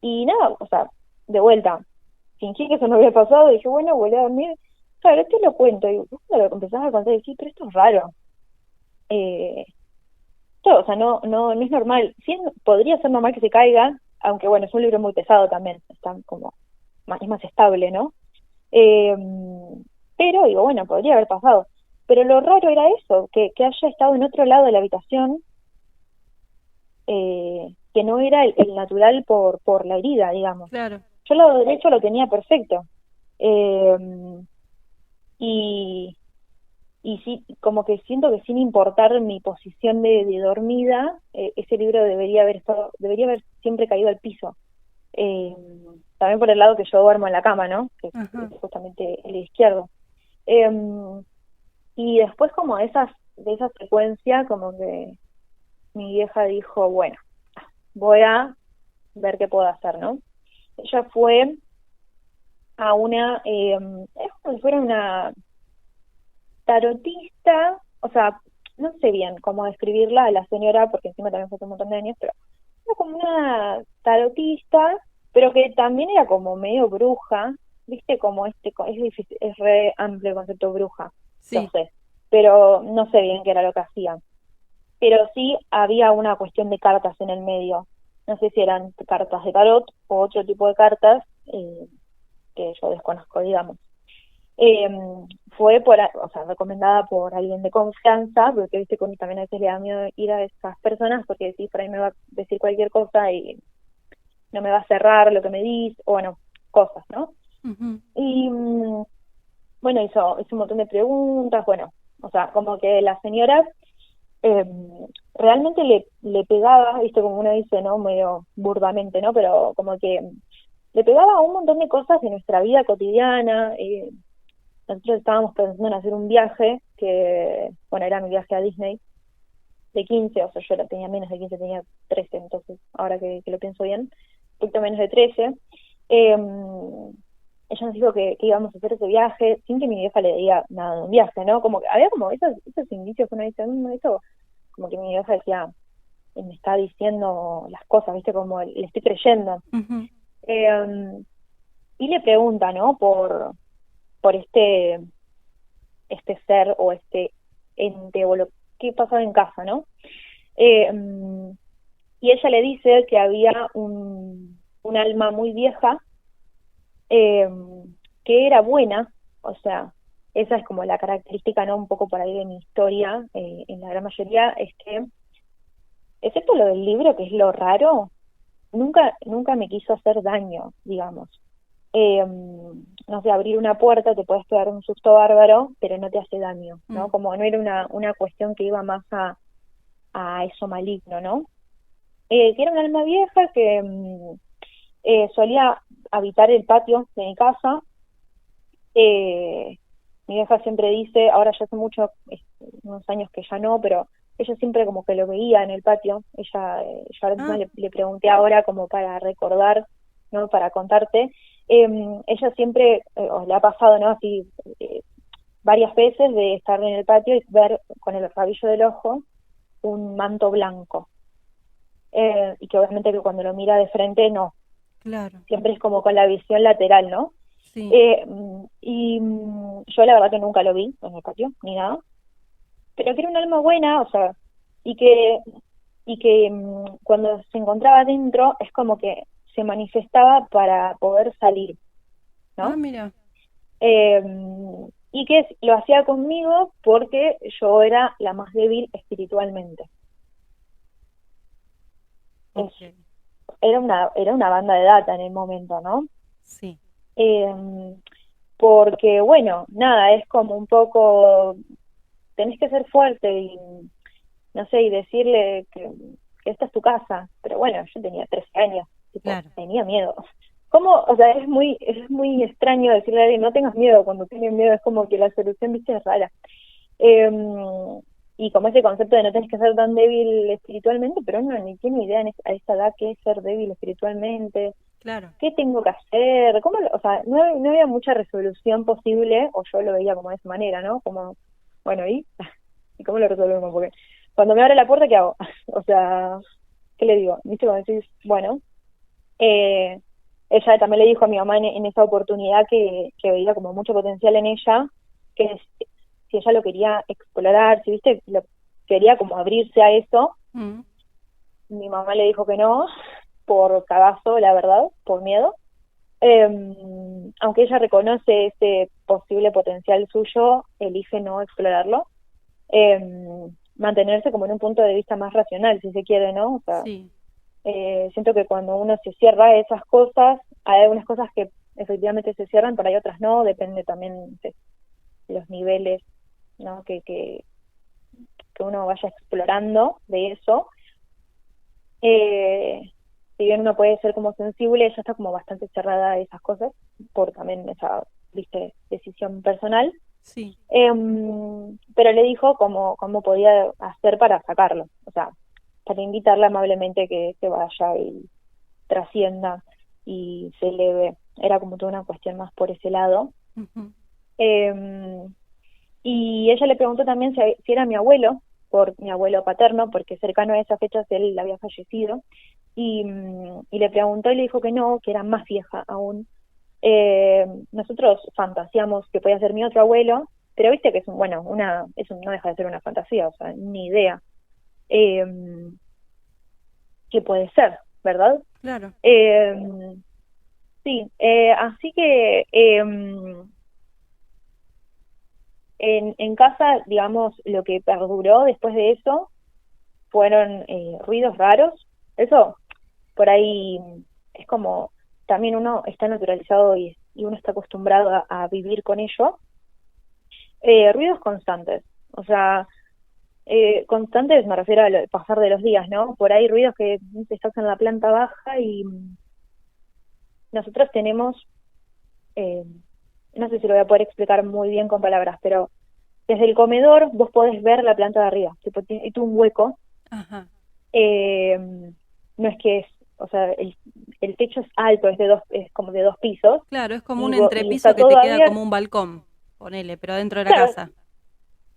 y nada, o sea, de vuelta, fingí que eso no había pasado, dije, bueno, volví a dormir, claro, te lo cuento, y cuando lo empezás a contar, decís, pero esto es raro, eh, todo, o sea, no es normal, sí podría ser normal que se caiga, aunque bueno, es un libro muy pesado también, está como, es más estable, ¿no? Eh, pero digo, bueno, podría haber pasado. Pero lo raro era eso, que haya estado en otro lado de la habitación, que no era el natural por la herida, digamos.
Claro.
Yo el lado derecho lo tenía perfecto. Eh, y, y sí, como que siento que sin importar mi posición de dormida, ese libro debería haber siempre caído al piso. Eh, También por el lado que yo duermo en la cama, ¿no? Que es
Ajá.
justamente el izquierdo. Eh, y después como de esa secuencia, como que mi vieja dijo, bueno, voy a ver qué puedo hacer, ¿no? Ella fue a es como si fuera una tarotista, o sea, no sé bien cómo describirla a la señora, porque encima también fue hace un montón de años, pero era como una tarotista, pero que también era como medio bruja, viste, como es difícil, es re amplio el concepto bruja, lo
Sí.
sé, pero no sé bien qué era lo que hacía. Pero sí había una cuestión de cartas en el medio. No sé si eran cartas de tarot o otro tipo de cartas que yo desconozco, digamos. Eh, Fue o sea, recomendada por alguien de confianza, porque viste que también a veces le da miedo ir a esas personas porque decís, por ahí me va a decir cualquier cosa y no me va a cerrar lo que me dice, o bueno, cosas, ¿no?
Ujú.
Y bueno, hizo un montón de preguntas, bueno, o sea, como que la señora eh, realmente le pegaba, viste, como uno dice, ¿no? Medio burdamente, ¿no? Pero como que le pegaba a un montón de cosas de nuestra vida cotidiana. Nosotros estábamos pensando en hacer un viaje, que, bueno, era mi viaje a Disney, de 15, o sea, yo tenía menos de 15, tenía 13, entonces, ahora que lo pienso bien, un poquito menos de 13. Ella nos dijo que íbamos a hacer ese viaje sin que mi vieja le diga nada de un viaje, ¿no? Como que había como esos indicios que uno dice, eso, como que mi vieja decía, me está diciendo las cosas, ¿viste? Como le estoy creyendo.
Ujú.
Y le pregunta, ¿no? Por este ser o este ente o lo que pasaba en casa, ¿no? Y ella le dice que había un alma muy vieja eh, que era buena, o sea, esa es como la característica, ¿no? Un poco por ahí de mi historia, en la gran mayoría, es que, excepto lo del libro, que es lo raro, nunca me quiso hacer daño, digamos. No sé, abrir una puerta te puedes pegar un susto bárbaro, pero no te hace daño, ¿no?
Mm.
Como no era una cuestión que iba más a eso maligno, ¿no? Que era un alma vieja que solía habitar el patio de mi casa. Mi vieja siempre dice, ahora ya hace unos años que ya no, pero ella siempre como que lo veía en el patio. Yo ahora misma
Ah,
le pregunté ahora como para recordar, ¿no? Para contarte. Ella siempre, o le ha pasado, ¿no? Así, varias veces de estar en el patio y ver con el rabillo del ojo un manto blanco. Y que obviamente que cuando lo mira de frente no,
claro,
siempre es como con la visión lateral, ¿no?
sí.
Yo la verdad que nunca lo vi en el patio, ni nada, pero que era un alma buena, o sea, y que, cuando se encontraba dentro es como que se manifestaba para poder salir,
Ah,
¿no?
mira.
Eh, y que lo hacía conmigo porque yo era la más débil espiritualmente. Es,
Ok,
era una banda de data en el momento, ¿no?
sí.
Eh, Porque, bueno, nada, es como un poco, tenés que ser fuerte y, no sé, y decirle que esta es tu casa. Pero bueno, yo tenía 13 años, tipo,
Claro.
tenía miedo. ¿Cómo? O sea, es muy extraño decirle a alguien, no tengas miedo, cuando tienes miedo es como que la solución, viste, es rara. Eh, y como ese concepto de no tenés que ser tan débil espiritualmente, pero uno ni tiene idea a esa edad qué es ser débil espiritualmente,
Claro.
qué tengo que hacer, o sea, no había mucha resolución posible, o yo lo veía como de esa manera, ¿no? Como, bueno, ¿y? ¿Y cómo lo resolvemos? Porque cuando me abre la puerta, ¿qué hago? O sea, ¿qué le digo? ¿Viste? Cuando decís, bueno, eh, ella también le dijo a mi mamá en esa oportunidad que veía como mucho potencial en ella, si ella lo quería explorar, si, ¿viste? Lo quería como abrirse a eso.
Mm.
Mi mamá le dijo que no, por cagazo, la verdad, por miedo. Eh, Aunque ella reconoce ese posible potencial suyo, elige no explorarlo. Eh, Mantenerse como en un punto de vista más racional, si se quiere, ¿no? O sea,
Sí.
siento que cuando uno se cierra a esas cosas, hay algunas cosas que efectivamente se cierran, pero hay otras no, depende también de los niveles, ¿no? Que uno vaya explorando de eso. Eh, si bien uno puede ser como sensible, ella está como bastante cerrada a esas cosas, por también esa, viste, decisión personal.
Sí.
Pero le dijo cómo podía hacer para sacarlo, o sea, para invitarla amablemente que se vaya y trascienda y se eleve. Era como toda una cuestión más por ese lado.
Ujú.
Eh, y ella le preguntó también si era mi abuelo, por mi abuelo paterno, porque cercano a esa fecha él había fallecido. Y le preguntó y le dijo que no, que era más vieja aún. Nosotros fantaseamos que podía ser mi otro abuelo, pero viste que es no deja de ser una fantasía, o sea, ni idea eh, qué puede ser, ¿verdad?
Claro.
Eh, sí, así que en casa, digamos, lo que perduró después de eso fueron ruidos raros. Eso por ahí es como también uno está naturalizado y uno está acostumbrado a vivir con ello. Ruidos constantes, o sea, Constantes me refiero al pasar de los días, ¿no? Por ahí ruidos que estás en la planta baja y nosotros tenemos, eh, no sé si lo voy a poder explicar muy bien con palabras, pero desde el comedor vos podés ver la planta de arriba, tipo, tiene un hueco,
Ajá.
eh, no es que es, o sea, el techo es alto, es como de 2 pisos,
Claro, es como un
y
entrepiso
está
que
todo
te queda
abierto,
como un balcón, ponele, pero dentro de la
claro,
casa.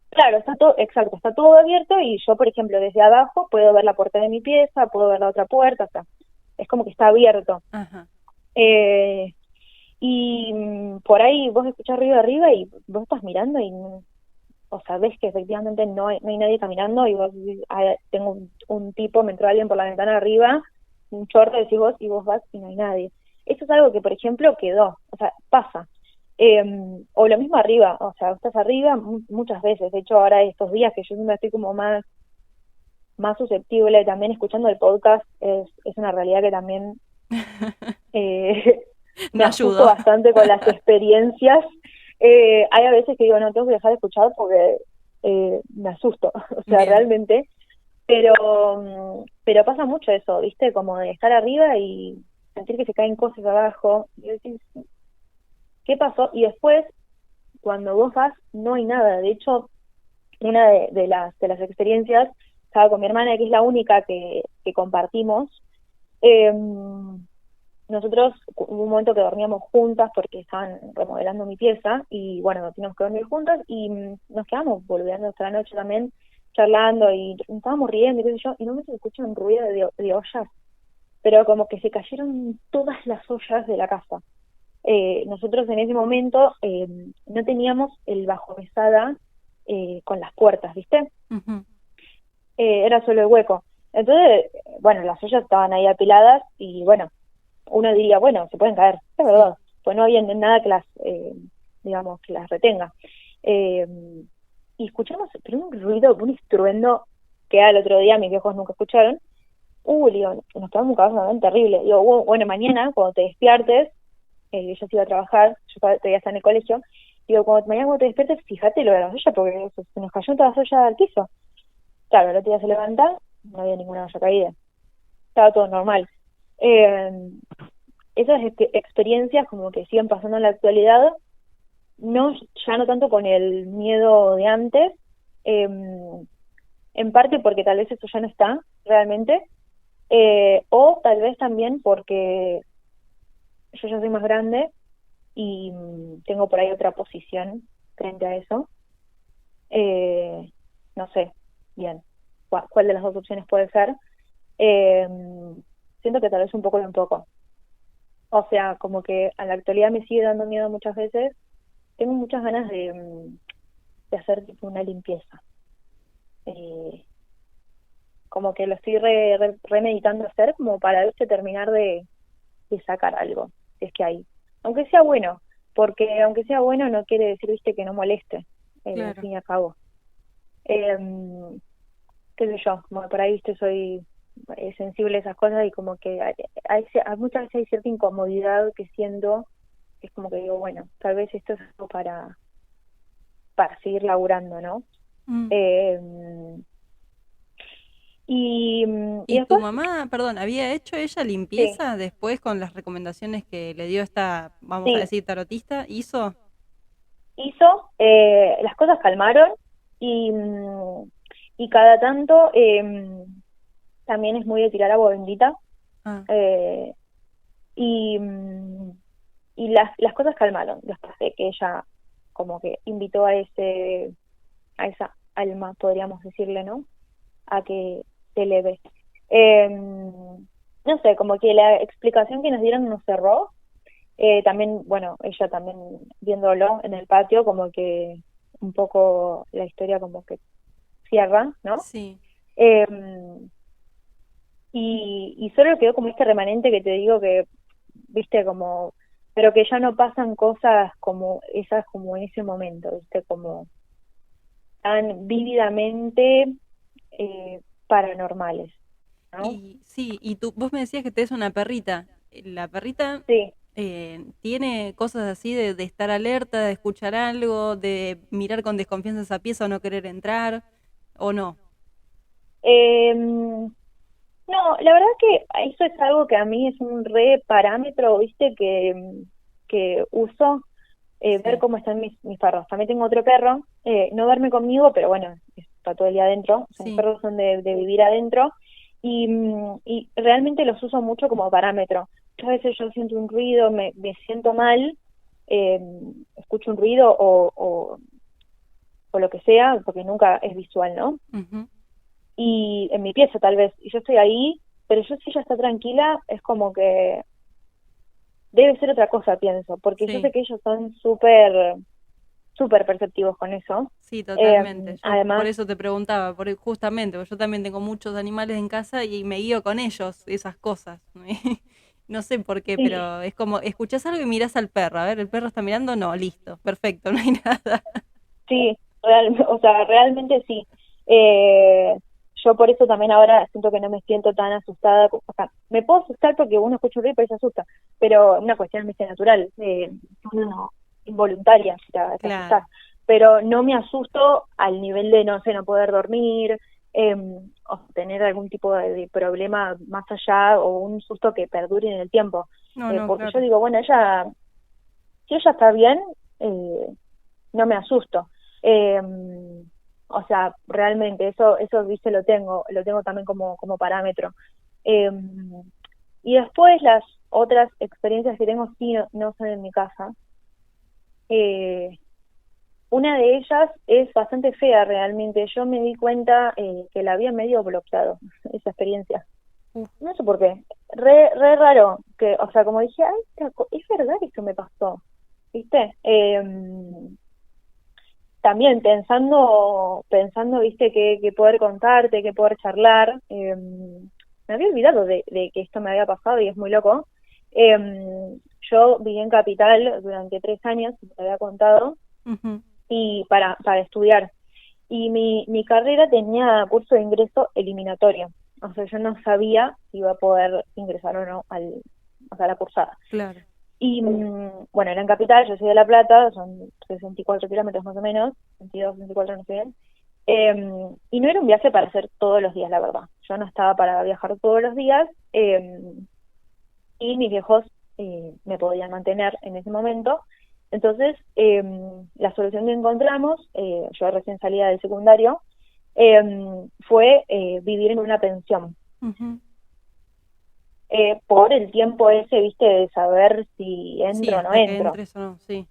claro, está todo, exacto, está todo abierto y yo, por ejemplo, desde abajo puedo ver la puerta de mi pieza, puedo ver la otra puerta, o sea, es como que está abierto.
Ajá.
Eh, y por ahí vos escuchás ruido arriba y vos estás mirando y, o sea, ves que efectivamente no hay nadie caminando y vos decís, "Ah, tengo un tipo, me entró alguien por la ventana arriba, un chorro", decís vos, y vos vas y no hay nadie. Eso es algo que, por ejemplo, quedó, o sea, pasa. O lo mismo arriba, o sea, estás arriba muchas veces. De hecho, ahora estos días que yo me estoy como más susceptible, también escuchando el podcast, es una realidad que también eh, me
No
asusto
ayudo.
bastante con las experiencias. Hay a veces que digo, no, tengo que dejar de escuchar porque me asusto, o sea,
Bien.
realmente. Pero pasa mucho eso, ¿viste? Como de estar arriba y sentir que se caen cosas abajo. Y decís, ¿qué pasó? Y después, cuando vos vas, no hay nada. De hecho, una de las experiencias, estaba con mi hermana, que es la única que compartimos. Eh, Nosotros hubo un momento que dormíamos juntas porque estaban remodelando mi pieza y bueno, nos teníamos que dormir juntas y nos quedamos boludeando hasta la noche también, charlando y estábamos riendo y qué sé yo, y no me se escucha un ruido de ollas, pero como que se cayeron todas las ollas de la casa. Nosotros en ese momento no teníamos el bajo mesada con las puertas, ¿viste?
Ujú.
Era solo el hueco. Entonces, bueno, las ollas estaban ahí apiladas y bueno, uno diría, bueno, se pueden caer, es
Sí.
verdad, pues no había nada que las, digamos, que las retenga. Eh, y escuchamos, pero un ruido, un estruendo que al otro día mis viejos nunca escucharon. Digo, nos quedamos un terrible. Digo, bueno, mañana cuando te despiertes, yo se iba a trabajar, yo todavía estaba en el colegio, digo, mañana cuando te despiertes, fíjate lo de las ollas, porque se nos cayó todas las ollas al piso. Claro, el otro día se levanta, no había ninguna olla caída, estaba todo normal. Eh, Esas experiencias como que siguen pasando en la actualidad, no, ya no tanto con el miedo de antes, eh, en parte porque tal vez eso ya no está realmente, o tal vez también porque yo ya soy más grande y tengo por ahí otra posición frente a eso. Eh, no sé bien cuál de las dos opciones puede ser. Eh, Siento que tal vez un poco y un poco. O sea, como que a la actualidad me sigue dando miedo muchas veces. Tengo muchas ganas de hacer tipo una limpieza. Eh, Como que lo estoy remeditando hacer como para, ¿viste? Terminar de sacar algo, si es que hay. Aunque sea bueno, porque aunque sea bueno no quiere decir, ¿viste? Que no moleste, al
Claro.
fin y al cabo. Eh, Qué sé yo, como que por ahí, ¿viste? Soy sensible a esas cosas y como que muchas veces hay cierta incomodidad que siento, que es como que digo, bueno, tal vez esto es algo para seguir laburando, ¿no?
Mm.
Eh, y
¿Y tu
después,
mamá, perdón, había hecho ella
sí,
limpieza después con las recomendaciones que le dio esta, vamos a
sí,
decir, tarotista? ¿Hizo?
hizo, las cosas calmaron y, y cada tanto también es muy de tirar agua bendita
Ah,
eh, y, y las cosas calmaron después de que ella como que invitó a esa alma, podríamos decirle, ¿no? A que se eleve. No sé, como que la explicación que nos dieron nos cerró. También, bueno, ella también viéndolo en el patio, como que un poco la historia como que cierra, ¿no?
sí.
Eh, y solo quedó como este remanente que te digo que, viste, como, pero que ya no pasan cosas como esas como en ese momento, viste, como tan vívidamente paranormales, ¿no?
Y sí, y tú, vos me decías que tenés una perrita. La perrita
Sí,
tiene cosas así de estar alerta, de escuchar algo, de mirar con desconfianza esa pieza o no querer entrar. ¿O no?
No, la verdad que eso es algo que a mí es un re parámetro, ¿viste? Que uso, ver
Sí,
cómo están mis perros. También tengo otro perro, no verme conmigo, pero bueno, está todo el día adentro. O sea, mis
sí.
perros son de vivir adentro y realmente los uso mucho como parámetro. A veces yo siento un ruido, me siento mal, eh, escucho un ruido o lo que sea, porque nunca es visual, ¿no?
Ujú.
Y en mi pieza tal vez, y yo estoy ahí, pero yo si ella está tranquila, es como que debe ser otra cosa, pienso, porque yo sé
Sí,
que ellos son súper, súper perceptivos con eso.
sí, totalmente. Yo por
Además,
eso te preguntaba, justamente, porque yo también tengo muchos animales en casa y me guío con ellos, esas cosas. No sé por qué,
sí,
pero es como, escuchás algo y mirás al perro. A ver, el perro está mirando, no, listo, perfecto, no hay nada.
sí, o sea, realmente sí. Eh, yo por eso también ahora siento que no me siento tan asustada. O sea, me puedo asustar porque uno escucha un ruido y se asusta, pero una cuestión ¿viste? Natural, uno no, involuntaria, te asustás.
Claro.
Pero no me asusto al nivel de, no sé, no poder dormir, o tener algún tipo de problema más allá, o un susto que perdure en el tiempo.
No, no,
Porque yo
claro.
digo, bueno, si ella está bien, no me asusto. Eh, o sea, realmente eso dice lo tengo también como parámetro. Eh, y después las otras experiencias que tengo sí no son en mi casa. Eh, una de ellas es bastante fea realmente. Yo me di cuenta que la había medio bloqueado esa experiencia.
Uf,
No sé por qué. Re raro. Que, o sea, como dije, ay, es verdad que esto me pasó. ¿Viste? También pensando, viste, que poder contarte, que poder charlar. Me había olvidado de que esto me había pasado y es muy loco. Yo viví en Capital durante 3 años, como te había contado,
ujú.
y para estudiar. Y mi carrera tenía curso de ingreso eliminatorio. O sea, yo no sabía si iba a poder ingresar o no o sea, a la cursada.
Claro.
Y bueno, era en Capital, yo soy de La Plata, son 64 kilómetros más o menos, 22, 24, no sé bien. Y no era un viaje para hacer todos los días, la verdad. Yo no estaba para viajar todos los días y mis viejos me podían mantener en ese momento. Entonces, la solución que encontramos, yo recién salida del secundario, fue vivir en una pensión
Ujú.
por el tiempo ese, viste, de saber si
Sí,
entro o no
hasta que
entro.
entres o no, sí,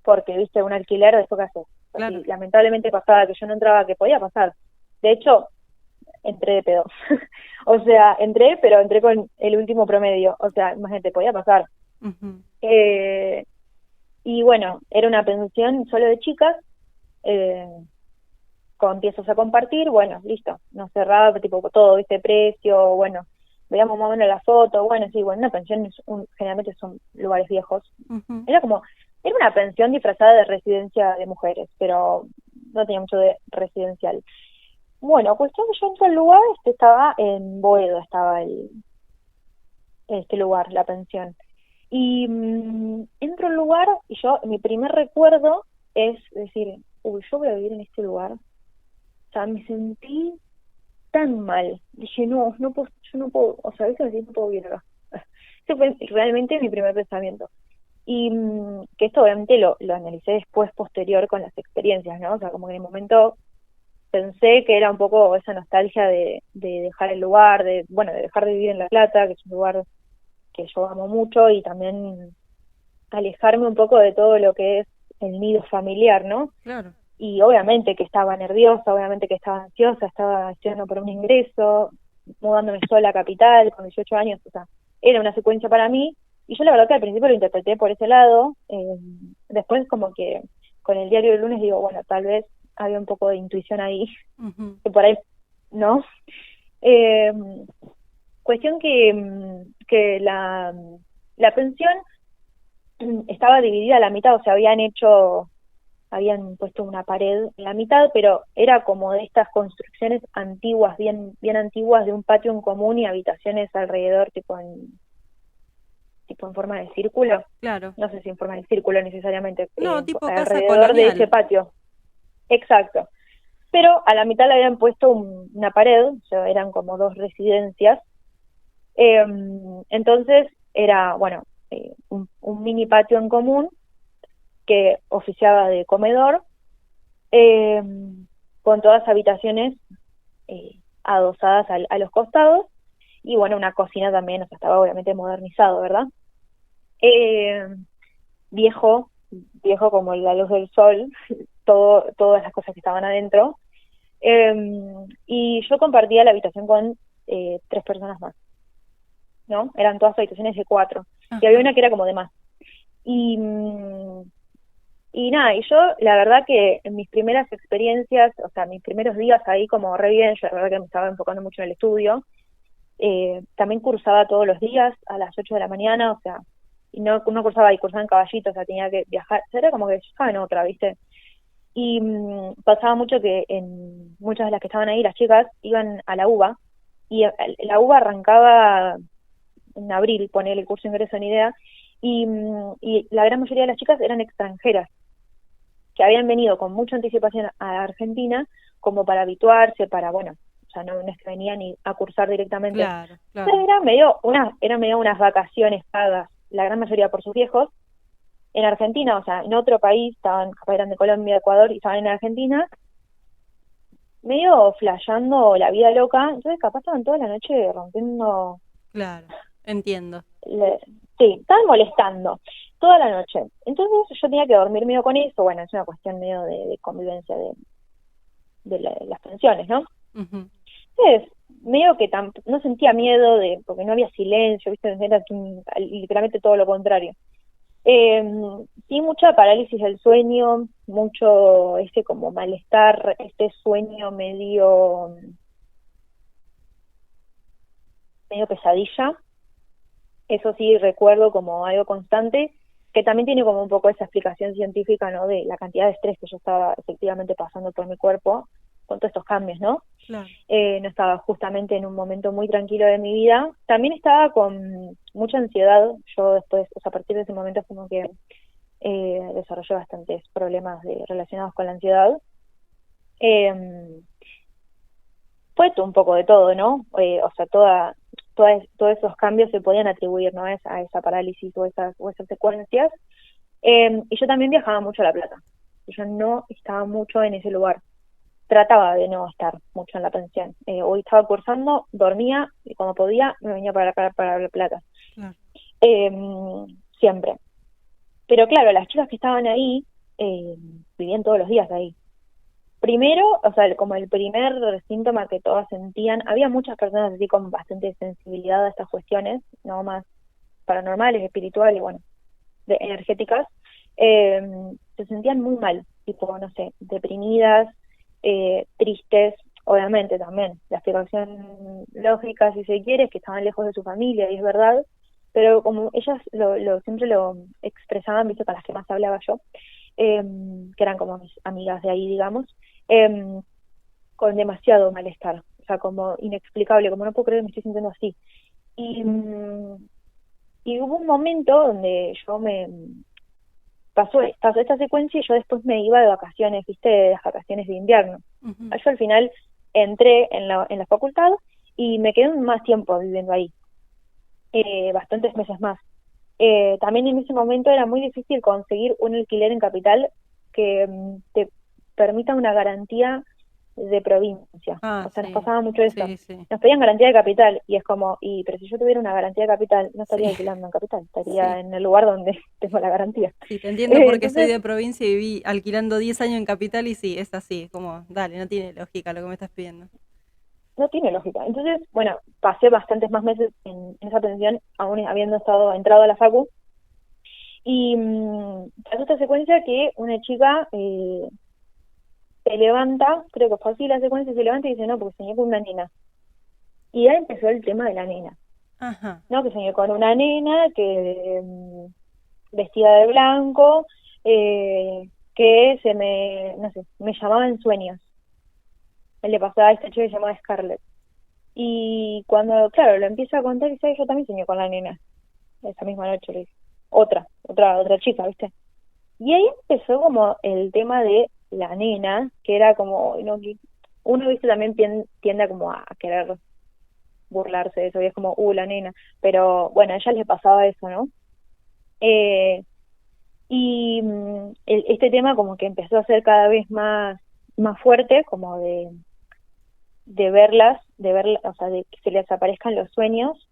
Porque, viste, un alquiler, ¿eso qué haces?
claro.
Si lamentablemente pasaba que yo no entraba, que podía pasar. De hecho, entré de pedo. O sea, entré, pero entré con el último promedio. O sea, imagínate, podía pasar.
Ujú.
Eh, y bueno, era una pensión solo de chicas, eh, con piezas a compartir, bueno, listo, nos cerraba tipo todo, viste, precio, bueno, veíamos más o menos la foto, bueno, sí, bueno, una pensión generalmente son lugares viejos.
Ujú.
Era como, era una pensión disfrazada de residencia de mujeres, pero no tenía mucho de residencial. Bueno, cuestión que yo entro al lugar, estaba en Boedo, estaba este lugar, la pensión. Y entro al lugar y mi primer recuerdo es decir, uy, yo voy a vivir en este lugar. O sea, me sentí tan mal. Dije, no, no puedo, yo no puedo, o sea, a veces no puedo vivir acá. Ese fue realmente mi primer pensamiento. Y que esto obviamente lo analicé después, posterior, con las experiencias, ¿no? O sea, como que en el momento pensé que era un poco esa nostalgia de dejar el lugar, bueno, de dejar de vivir en La Plata, que es un lugar que yo amo mucho, y también alejarme un poco de todo lo que es el nido familiar, ¿no?
Claro.
Y obviamente que estaba nerviosa, obviamente que estaba ansiosa, estaba estudiando por un ingreso, mudándome sola a Capital con 18 años, o sea, era una secuencia para mí, y yo la verdad que al principio lo interpreté por ese lado, después como que con el diario del lunes digo, bueno, tal vez había un poco de intuición ahí,
Ujú.
que por ahí, ¿no? Eh, cuestión que la pensión estaba dividida a la mitad, o sea, habían puesto una pared en la mitad, pero era como de estas construcciones antiguas, bien, bien antiguas, de un patio en común y habitaciones alrededor, tipo en forma de círculo.
Claro.
No sé si en forma de círculo necesariamente,
No, tipo casa
alrededor de ese
colonial.
patio. Exacto. pero a la mitad le habían puesto una pared, o sea, eran como 2 residencias. Entonces era, bueno, un mini patio en común que oficiaba de comedor, eh, con todas habitaciones adosadas a los costados, y bueno, una cocina también, o sea, estaba obviamente modernizado, ¿verdad? Eh, viejo, viejo como la luz del sol, todas las cosas que estaban adentro. Y yo compartía la habitación con 3 personas más, ¿no? Eran todas habitaciones de 4, y había una que era como de más. Y, y nada, y yo la verdad que en mis primeras experiencias, o sea, mis primeros días ahí como re bien, yo la verdad que me estaba enfocando mucho en el estudio, también cursaba todos los días a las 8 de la mañana, o sea, y no cursaba ahí, cursaba en Caballito, o sea, tenía que viajar, o sea, era como que yo estaba en otra, ¿viste? Y pasaba mucho que en muchas de las que estaban ahí, las chicas, iban a la UBA, y la UBA arrancaba en abril, ponele el curso de ingreso en idea, y la gran mayoría de las chicas eran extranjeras, que habían venido con mucha anticipación a Argentina, como para habituarse, para, bueno, o sea, no es que venían ni a cursar directamente.
Claro, claro.
Entonces era medio unas vacaciones pagas, la gran mayoría por sus viejos, en Argentina, o sea, en otro país, capaz eran de Colombia, Ecuador, y estaban en Argentina, medio flasheando la vida loca, entonces capaz estaban toda la noche rompiendo.
Claro, entiendo.
Sí, estaban molestando toda la noche. Entonces yo tenía que dormir medio con eso, bueno, es una cuestión medio de convivencia de las pensiones, ¿no?
Uh-huh.
Entonces, medio que no sentía miedo, porque no había silencio, ¿viste? Era literalmente todo lo contrario. Sí, mucha parálisis del sueño, mucho como malestar, sueño medio pesadilla. Eso sí recuerdo como algo constante, que también tiene como un poco esa explicación científica, ¿no? De la cantidad de estrés que yo estaba efectivamente pasando por mi cuerpo con todos estos cambios, ¿no?
Claro.
No estaba justamente en un momento muy tranquilo de mi vida. También estaba con mucha ansiedad. Yo después, o sea, a partir de ese momento como que desarrollé bastantes problemas relacionados con la ansiedad. Fue un poco de todo, ¿no? O sea, todos esos cambios se podían atribuir, ¿no? A esa parálisis o esas secuencias. Y yo también viajaba mucho a La Plata. Yo no estaba mucho en ese lugar. Trataba de no estar mucho en la pensión. Hoy estaba cursando, dormía, y cuando podía me venía para La Plata.
Claro.
Siempre. Pero claro, las chicas que estaban ahí vivían todos los días ahí. Primero, o sea, como el primer síntoma que todas sentían, había muchas personas así con bastante sensibilidad a estas cuestiones, no más paranormales, espirituales, bueno, energéticas, se sentían muy mal, tipo, no sé, deprimidas, tristes, obviamente también, la explicación lógica, si se quiere, es que estaban lejos de su familia, y es verdad, pero como ellas siempre lo expresaban, viste, con las que más hablaba yo, que eran como mis amigas de ahí, digamos, con demasiado malestar, o sea, como inexplicable, como no puedo creer que me estoy sintiendo así. Y hubo un momento donde pasó esta secuencia, y yo después me iba de vacaciones, viste, de las vacaciones de invierno.
Uh-huh.
Yo al final entré en la facultad y me quedé más tiempo viviendo ahí, bastantes meses más. También en ese momento era muy difícil conseguir un alquiler en Capital que te permita una garantía de provincia. O sea,
Sí.
nos pasaba mucho eso.
Sí.
Nos pedían garantía de Capital y es como, pero si yo tuviera una garantía de Capital, no estaría
Sí.
alquilando en Capital, estaría en el lugar donde tengo la garantía.
Sí, te entiendo porque
Entonces,
soy de provincia y viví alquilando 10 años en Capital y sí, es así, como, dale, no tiene lógica lo que me estás pidiendo.
no tiene lógica. Entonces, bueno, pasé bastantes más meses en esa pensión, aún habiendo entrado a la facu, y pasó esta secuencia que una chica se levanta, creo que fue así la secuencia, se levanta y dice, no, porque soñé con una nena. Y ahí empezó el tema de la nena.
Ajá.
¿No? Que soñé con una nena que vestida de blanco, que no sé, me llamaba en sueños. Le pasaba a esta chica que se llamaba Scarlett. Y cuando, claro, lo empieza a contar, dice, yo también soñé con la nena. Esa misma noche le dije. Otra chica, ¿viste? Y ahí empezó como el tema de la nena, que era como, no, que uno, viste, también tiende a como a querer burlarse de eso, y es como, la nena, pero bueno, a ella le pasaba eso, ¿no? Eh, y este tema como que empezó a ser cada vez más fuerte, como de verlas, o sea, de que se les aparezcan los sueños,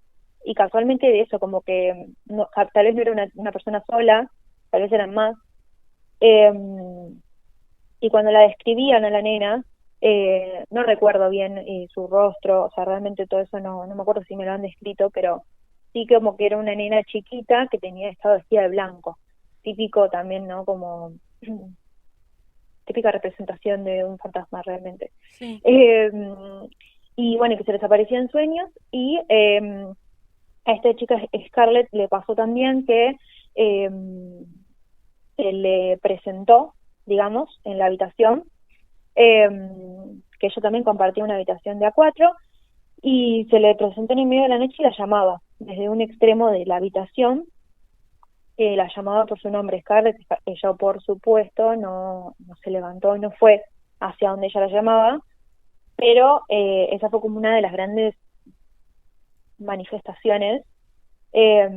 y casualmente de eso, como que no, tal vez no era una persona sola, tal vez eran más, eh, y cuando la describían a la nena, no recuerdo bien su rostro, o sea, realmente todo eso no me acuerdo si me lo han descrito, pero sí como que era una nena chiquita que estaba vestida de blanco, típico también, ¿no? Como típica representación de un fantasma realmente.
Sí.
Eh, y bueno, que se les aparecía en sueños, y a esta chica Scarlett le pasó también que eh, se le presentó, digamos, en la habitación, eh, que ella también compartía una habitación de A4, y se le presentó en el medio de la noche y la llamaba desde un extremo de la habitación, la llamaba por su nombre, Scarlett. Ella, por supuesto, no se levantó, no fue hacia donde ella la llamaba, pero esa fue como una de las grandes manifestaciones, eh,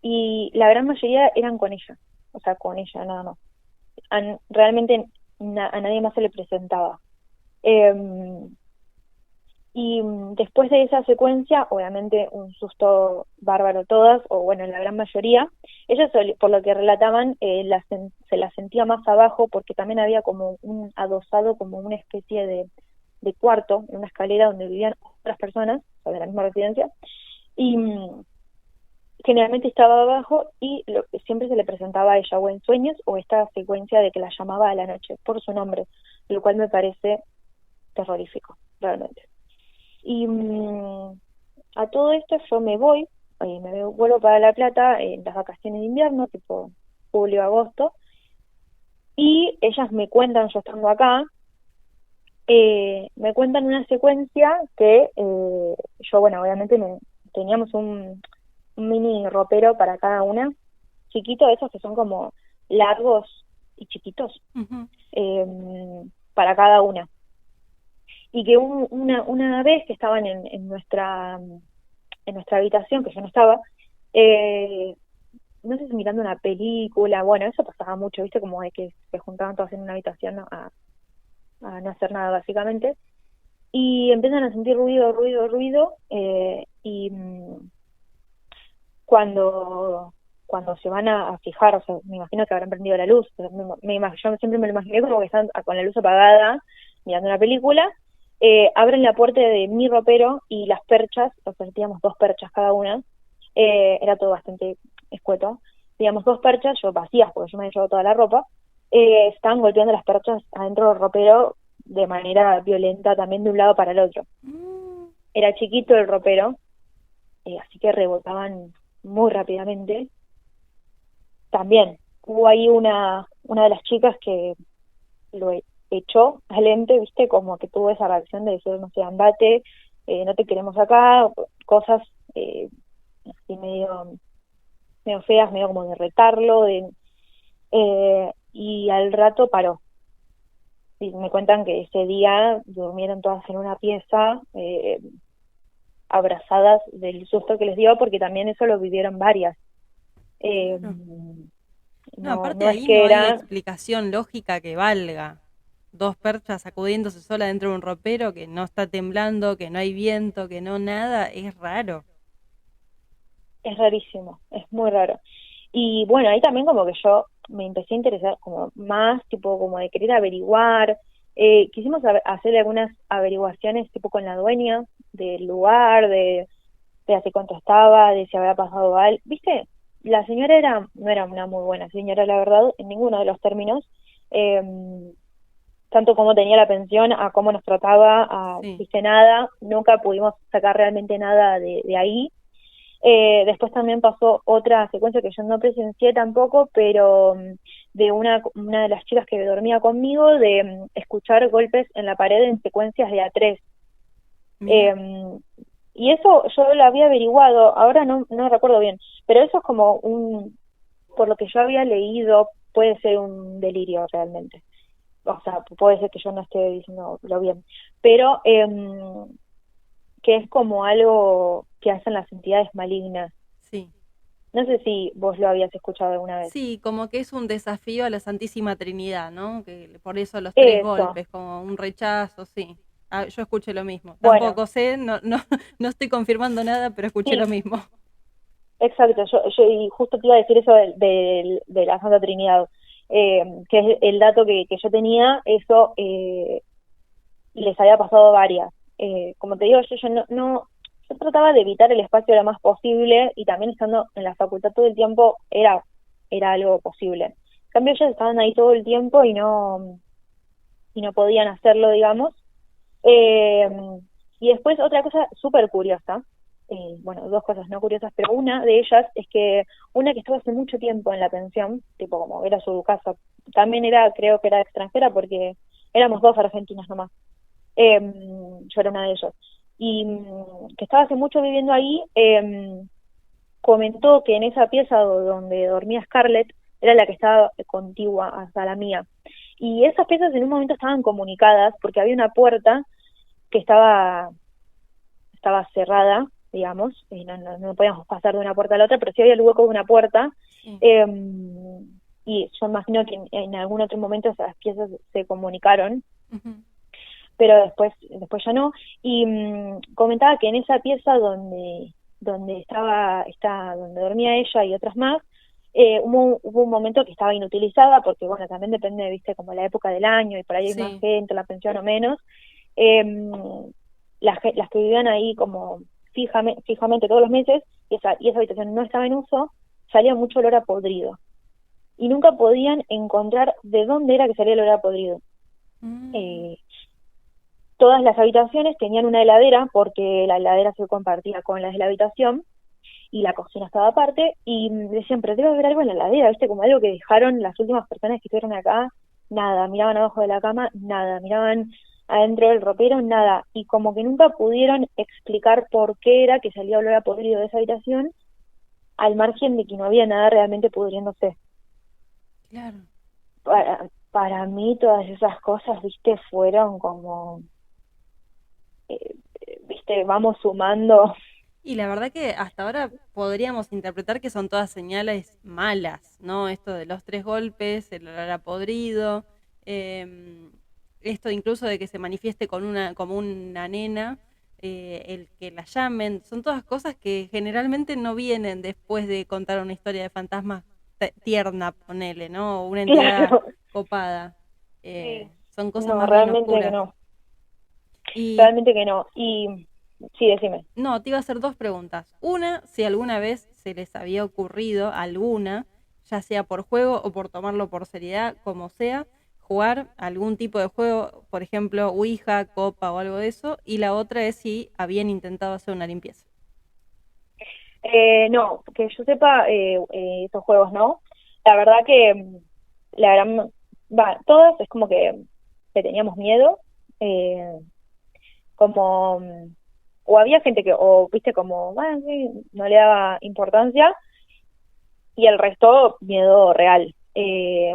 y la gran mayoría eran con ella, o sea, con ella nada más. Realmente a nadie más se le presentaba. Eh, y después de esa secuencia, obviamente un susto bárbaro todas, o bueno, la gran mayoría. Ellas, por lo que relataban, se las sentía más abajo, porque también había como un adosado, como una especie de cuarto, en una escalera donde vivían otras personas, o sea, de la misma residencia, y generalmente estaba abajo, y siempre se le presentaba a ella o en sueños o esta secuencia de que la llamaba a la noche por su nombre, lo cual me parece terrorífico, realmente. Y a todo esto yo me voy, vuelvo para La Plata en las vacaciones de invierno, tipo julio, agosto, y ellas me cuentan, yo estando acá, me cuentan una secuencia que yo, bueno, obviamente teníamos un mini ropero para cada una, chiquito, esos que son como largos y chiquitos,
Ujú.
para cada una. Y que una vez que estaban en nuestra habitación, que yo no estaba, eh, no sé si mirando una película, bueno, eso pasaba mucho, viste, como de que se juntaban todas en una habitación, ¿no? A no hacer nada básicamente, y empiezan a sentir ruido, ruido, ruido, y cuando se van a fijar, o sea, me imagino que habrán prendido la luz, pero yo siempre me lo imaginé como que están con la luz apagada, mirando una película, abren la puerta de mi ropero, y las perchas, o sea, teníamos 2 perchas cada una, era todo bastante escueto, teníamos 2 perchas, yo vacías, porque yo me había llevado toda la ropa, estaban golpeando las perchas adentro del ropero de manera violenta, también de un lado para el otro.
Mm.
Era chiquito el ropero, así que rebotaban muy rápidamente. También hubo ahí una de las chicas que lo echó al ente, viste, como que tuvo esa reacción de decir, no sé, andate, no te queremos acá, cosas así medio feas, medio como de retarlo, y al rato paró. Y me cuentan que ese día durmieron todas en una pieza, abrazadas del susto que les dio, porque también eso lo vivieron varias. Eh,
Claro. No,
no,
aparte
no
de
es
ahí no
que
hay
era,
explicación lógica que valga. Dos perchas sacudiéndose sola dentro de un ropero que no está temblando, que no hay viento, que no nada, es raro.
es rarísimo, es muy raro. Y bueno, ahí también como que yo me empecé a interesar como más, tipo como de querer averiguar. Quisimos hacer algunas averiguaciones tipo con la dueña del lugar, de hace cuánto estaba, de si había pasado algo. ¿Viste? La señora no era una muy buena señora, la verdad, en ninguno de los términos. Eh, Tanto como tenía la pensión, a cómo nos trataba,
Sí.
viste, nada. Nunca pudimos sacar realmente nada de ahí. Después también pasó otra secuencia que yo no presencié tampoco, pero de una de las chicas que dormía conmigo, de escuchar golpes en la pared en secuencias de A3.
Mira.
Eh, y eso yo lo había averiguado, ahora no recuerdo bien, pero eso es como por lo que yo había leído, puede ser un delirio realmente. o sea, puede ser que yo no esté diciéndolo bien, pero que es como algo que hacen las entidades malignas.
Sí.
No sé si vos lo habías escuchado alguna vez.
Sí, como que es un desafío a la Santísima Trinidad, ¿no? Que por eso los tres
Eso.
golpes, como un rechazo, sí. Ah, yo escuché lo mismo.
Bueno,
Tampoco sé, no estoy confirmando nada, pero escuché lo
sí,
mismo.
exacto. Yo y justo te iba a decir eso de la Santa Trinidad, que es el dato que yo tenía, eso les había pasado varias. Como te digo, yo yo trataba de evitar el espacio lo más posible y también estando en la facultad todo el tiempo era algo posible. En cambio, ellos estaban ahí todo el tiempo y no podían hacerlo, digamos. Eh, y después otra cosa súper curiosa, bueno, dos cosas no curiosas, pero una de ellas es que una que estuvo hace mucho tiempo en la pensión, tipo como era su casa, también creo que era extranjera porque éramos dos argentinas nomás, yo era una de ellos, y que estaba hace mucho viviendo ahí, comentó que en esa pieza donde dormía Scarlett era la que estaba contigua hasta la mía. Y esas piezas en un momento estaban comunicadas porque había una puerta que estaba cerrada, digamos, y no podíamos pasar de una puerta a la otra, pero sí había el hueco de una puerta,
Sí.
y yo imagino que en algún otro momento esas piezas se comunicaron,
Ujú.
pero después ya no, y comentaba que en esa pieza donde dormía ella y otras más, hubo un momento que estaba inutilizada, porque bueno, también depende, viste, como la época del año, y por ahí hay más
Sí.
gente, la pensión o menos, eh, las que vivían ahí como fijamente todos los meses, y esa habitación no estaba en uso, salía mucho olor a podrido. Y nunca podían encontrar de dónde era que salía el olor a podrido.
Mm.
Eh, Todas las habitaciones tenían una heladera, porque la heladera se compartía con las de la habitación, y la cocina estaba aparte, y decían, pero debe haber algo en la heladera, ¿viste? Como algo que dejaron las últimas personas que estuvieron acá, nada, miraban abajo de la cama, nada, miraban adentro del ropero, nada, y como que nunca pudieron explicar por qué era que salía olor a podrido de esa habitación, al margen de que no había nada realmente pudriéndose.
Claro.
Para mí todas esas cosas, ¿viste? Fueron como, ¿viste? Vamos sumando.
Y la verdad que hasta ahora podríamos interpretar que son todas señales malas, ¿no? Esto de los tres golpes, el olor a podrido, em, esto incluso de que se manifieste como una nena, el que la llamen, son todas cosas que generalmente no vienen después de contar una historia de fantasmas tierna, ponele, ¿no? O una entidad
Claro,
copada.
sí.
Son cosas
No,
más bien
realmente que
oscuras.
no.
Y
Realmente que no. Y sí, decime.
no, te iba a hacer dos preguntas. Una, si alguna vez se les había ocurrido alguna, ya sea por juego o por tomarlo por seriedad, como sea, jugar algún tipo de juego, por ejemplo, Ouija, Copa o algo de eso. Y la otra es si habían intentado hacer una limpieza.
No, que yo sepa, esos juegos no. La verdad que la gran, todas es como que le teníamos miedo, eh, como, o había gente o viste, como, bueno, sí, no le daba importancia, y el resto, miedo real.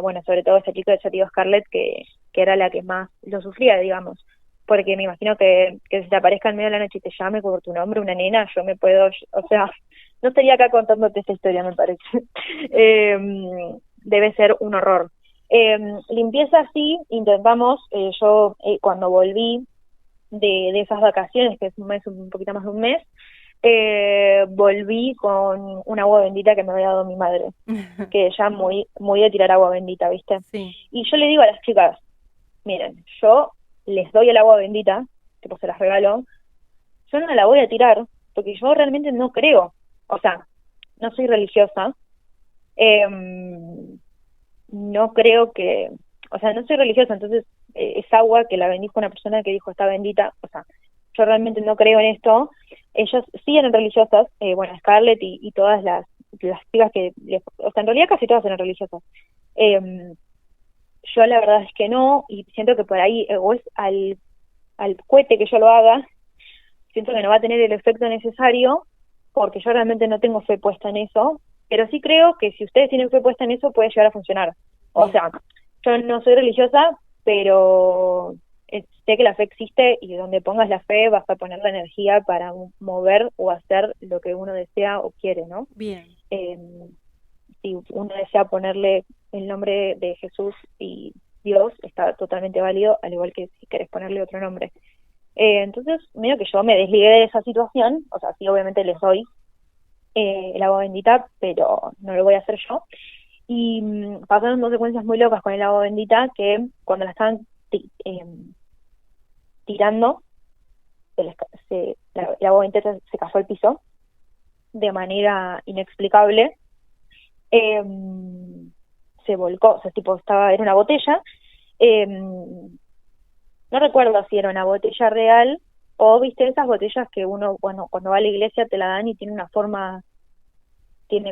Bueno, sobre todo ese chico de Chatigo Scarlett, que era la que más lo sufría, digamos. Porque me imagino que si te aparezca en medio de la noche y te llame por tu nombre una nena, yo me puedo, o sea, no estaría acá contándote esta historia, me parece. Eh, Debe ser un horror. Limpieza sí, intentamos, yo cuando volví de esas vacaciones, que es un poquito más de un mes, volví con un agua bendita que me había dado mi madre, que ella muy de tirar agua bendita, ¿viste?
Sí,
Y yo le digo a las chicas, miren, yo les doy el agua bendita, que pues se las regalo, yo no la voy a tirar, porque yo realmente no creo, o sea, no soy religiosa, eh, no creo que, o sea, no soy religiosa, entonces es agua que la bendijo una persona que dijo está bendita, o sea, yo realmente no creo en esto. Ellas sí eran religiosas, bueno, Scarlett y todas las chicas o sea, en realidad casi todas eran religiosas. Eh, yo la verdad es que no, y siento que por ahí, o es al cohete que yo lo haga, siento que no va a tener el efecto necesario, porque yo realmente no tengo fe puesta en eso, pero sí creo que si ustedes tienen fe puesta en eso puede llegar a funcionar. O
bien.
sea, yo no soy religiosa, pero sé que la fe existe y donde pongas la fe vas a poner la energía para mover o hacer lo que uno desea o quiere, ¿no?
Bien.
Eh, si uno desea ponerle el nombre de Jesús y Dios, está totalmente válido, al igual que si querés ponerle otro nombre. Entonces, medio que yo me desligué de esa situación, o sea, sí, obviamente les doy el agua bendita, pero no lo voy a hacer yo. Y pasaron dos secuencias muy locas con el agua bendita, que cuando la estaban tirando, el agua bendita se cayó al piso de manera inexplicable. Se volcó, o sea, tipo, era una botella, no recuerdo si era una botella real o, viste, esas botellas que uno, bueno, cuando va a la iglesia te la dan y tiene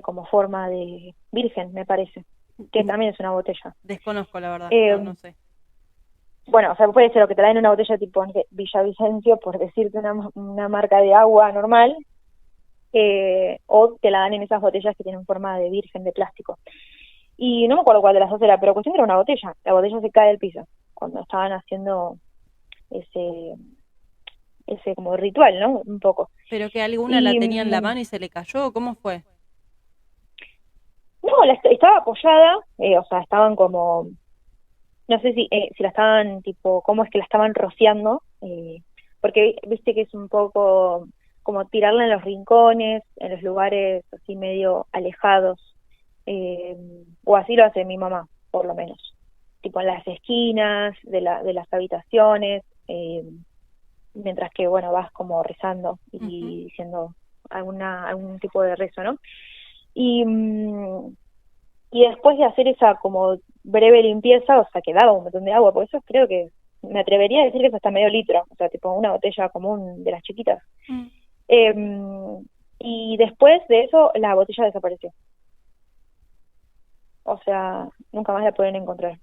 como forma de virgen, me parece, que también es una botella.
Desconozco, la verdad, no sé.
Bueno, o sea, puede ser o que te la den en una botella tipo Villavicencio, por decirte una marca de agua normal, o te la dan en esas botellas que tienen forma de virgen de plástico. Y no me acuerdo cuál de las dos era, pero cuestión era una botella. La botella se cae del piso cuando estaban haciendo ese como ritual, ¿no? Un poco.
¿Pero que alguna la tenía en la mano y se le cayó? ¿Cómo fue?
No, estaba apoyada, o sea, estaban como, no sé si la estaban, tipo, cómo es que la estaban rociando, porque viste que es un poco como tirarla en los rincones, en los lugares así medio alejados, o así lo hace mi mamá, por lo menos, tipo en las esquinas de las habitaciones, mientras que, bueno, vas como rezando y diciendo algún tipo de rezo, ¿no? Y después de hacer esa como breve limpieza, o sea, quedaba un montón de agua, por eso creo que me atrevería a decir que es hasta medio litro, o sea, tipo una botella común de las chiquitas. Y después de eso, la botella desapareció. O sea, nunca más la pueden encontrar.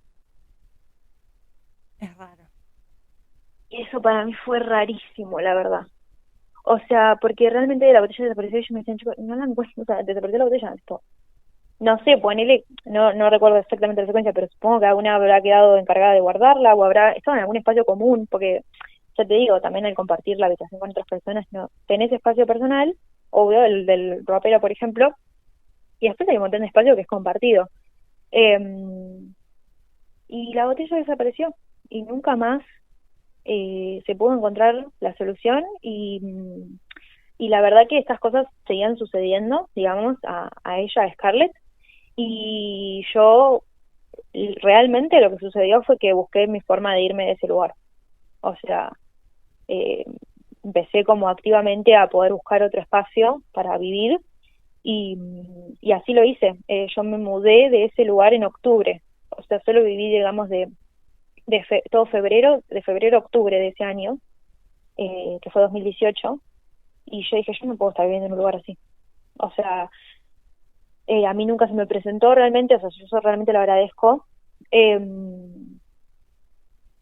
Es raro.
Y eso para mí fue rarísimo, la verdad. O sea, porque realmente la botella desapareció y yo me decían, chicos, no la encuentro, o sea, desapareció la botella. Esto, no sé, ponele, no recuerdo exactamente la secuencia, pero supongo que alguna habrá quedado encargada de guardarla o habrá estado en algún espacio común, porque ya te digo, también al compartir la habitación con otras personas, no tenés espacio personal, obvio, el del ropero, por ejemplo, y después hay un montón de espacio que es compartido. Y la botella desapareció y nunca más se pudo encontrar la solución y la verdad que estas cosas seguían sucediendo, digamos, a ella, a Scarlett, y yo realmente lo que sucedió fue que busqué mi forma de irme de ese lugar. O sea, empecé como activamente a poder buscar otro espacio para vivir y así lo hice. Yo me mudé de ese lugar en octubre. O sea, solo viví, digamos, todo febrero, de febrero a octubre de ese año, que fue 2018, y yo dije, yo no puedo estar viviendo en un lugar así. O sea, a mí nunca se me presentó realmente, o sea, yo eso realmente lo agradezco,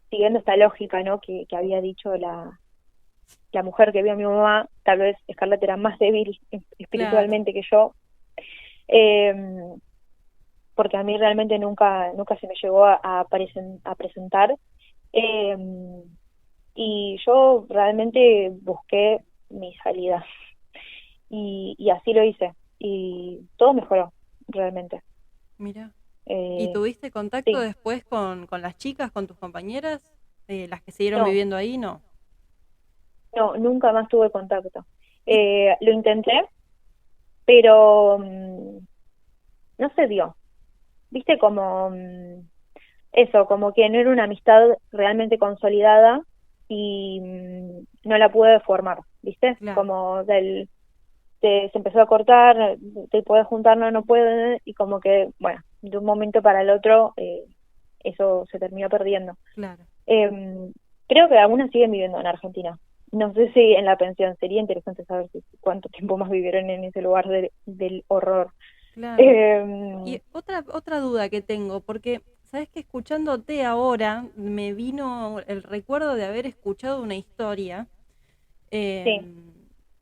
siguiendo esta lógica, ¿no?, que había dicho la mujer que vio a mi mamá. Tal vez Scarlett era más débil espiritualmente que yo, porque a mí realmente nunca se me llegó a presentar, y yo realmente busqué mi salida y así lo hice y todo mejoró realmente.
Mira. ¿Y tuviste contacto
Sí.
después con las chicas, con tus compañeras, las que siguieron viviendo ahí? No,
nunca más tuve contacto. Lo intenté, pero no se dio. Viste, como eso, como que no era una amistad realmente consolidada y no la pude formar, ¿viste?
Claro.
Como se empezó a cortar, te podés juntar, no puede, y como que, bueno, de un momento para el otro eso se terminó perdiendo.
Claro.
Creo que algunas siguen viviendo en Argentina. No sé si en la pensión. Sería interesante saber cuánto tiempo más vivieron en ese lugar del horror.
Claro. Y otra duda que tengo, porque sabes que escuchándote ahora me vino el recuerdo de haber escuchado una historia.
Sí.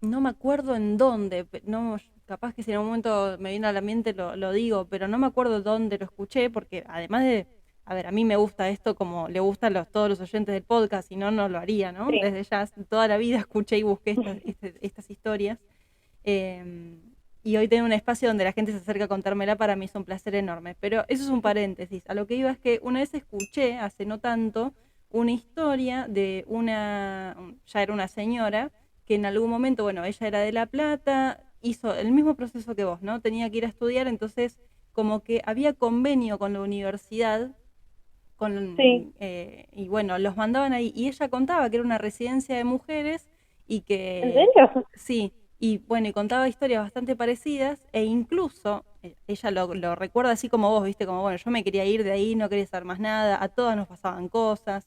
No me acuerdo en dónde, no, capaz que si en un momento me viene a la mente lo digo, pero no me acuerdo dónde lo escuché, porque además de a ver, a mí me gusta esto como le gustan todos los oyentes del podcast, si no, no lo haría, ¿no?
Sí.
Desde ya toda la vida escuché y busqué estas historias. Eh, y hoy tener un espacio donde la gente se acerca a contármela para mí es un placer enorme. Pero eso es un paréntesis. A lo que iba es que una vez escuché, hace no tanto, una historia de ya era una señora, que en algún momento, bueno, ella era de La Plata, hizo el mismo proceso que vos, ¿no? Tenía que ir a estudiar, entonces como que había convenio con la universidad,
Sí,
y bueno, los mandaban ahí, y ella contaba que era una residencia de mujeres y
¿en
que,
serio?
sí, y bueno, y contaba historias bastante parecidas, e incluso ella lo recuerda así como vos, viste, como bueno, yo me quería ir de ahí, no quería saber más nada, a todas nos pasaban cosas,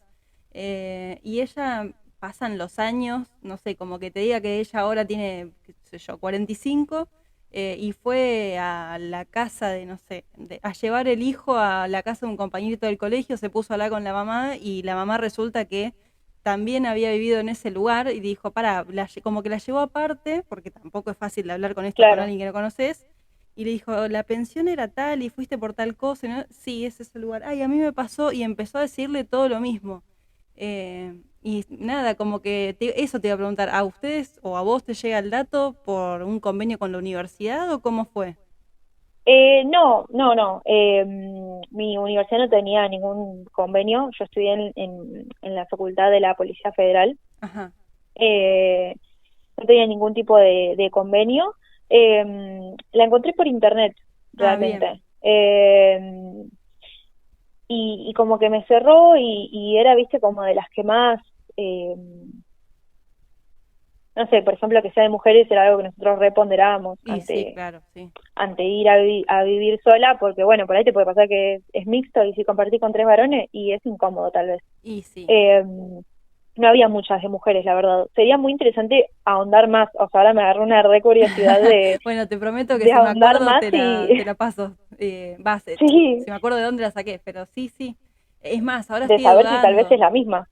y ella, pasan los años, no sé, como que te diga que ella ahora tiene, qué sé yo, 45, y fue a la casa de, no sé, a llevar el hijo a la casa de un compañerito del colegio, se puso a hablar con la mamá y la mamá resulta que también había vivido en ese lugar y dijo, para, como que la llevó aparte, porque tampoco es fácil de hablar con esto con
Claro,
alguien que no conoces, y le dijo, la pensión era tal y fuiste por tal cosa, ¿no? Sí, es ese lugar. Ay, a mí me pasó y empezó a decirle todo lo mismo. Y nada, como que eso te iba a preguntar, ¿a ustedes o a vos te llega el dato por un convenio con la universidad o cómo fue?
no, no, no. Mi universidad no tenía ningún convenio. Yo estudié en la Facultad de la Policía Federal.
Ajá.
Eh, no tenía ningún tipo de convenio. La encontré por internet,
Ah, bien.
realmente. Y como que me cerró y era, viste, como de las que más, eh, no sé, por ejemplo, que sea de mujeres era algo que nosotros reponderábamos
Y sí, claro, sí.
ante ir a vivir sola, porque bueno, por ahí te puede pasar que es mixto y si compartís con tres varones y es incómodo tal vez.
Y sí.
Eh, no había muchas de mujeres, la verdad. Sería muy interesante ahondar más, o sea, ahora me agarró una re curiosidad
Bueno, te prometo que
de
si me
ahondar
acuerdo
más y
te la paso.
sí,
Si me acuerdo de dónde la saqué, pero sí, sí. Es más, ahora
de
estoy
saber si tal vez es
dudando.
la misma.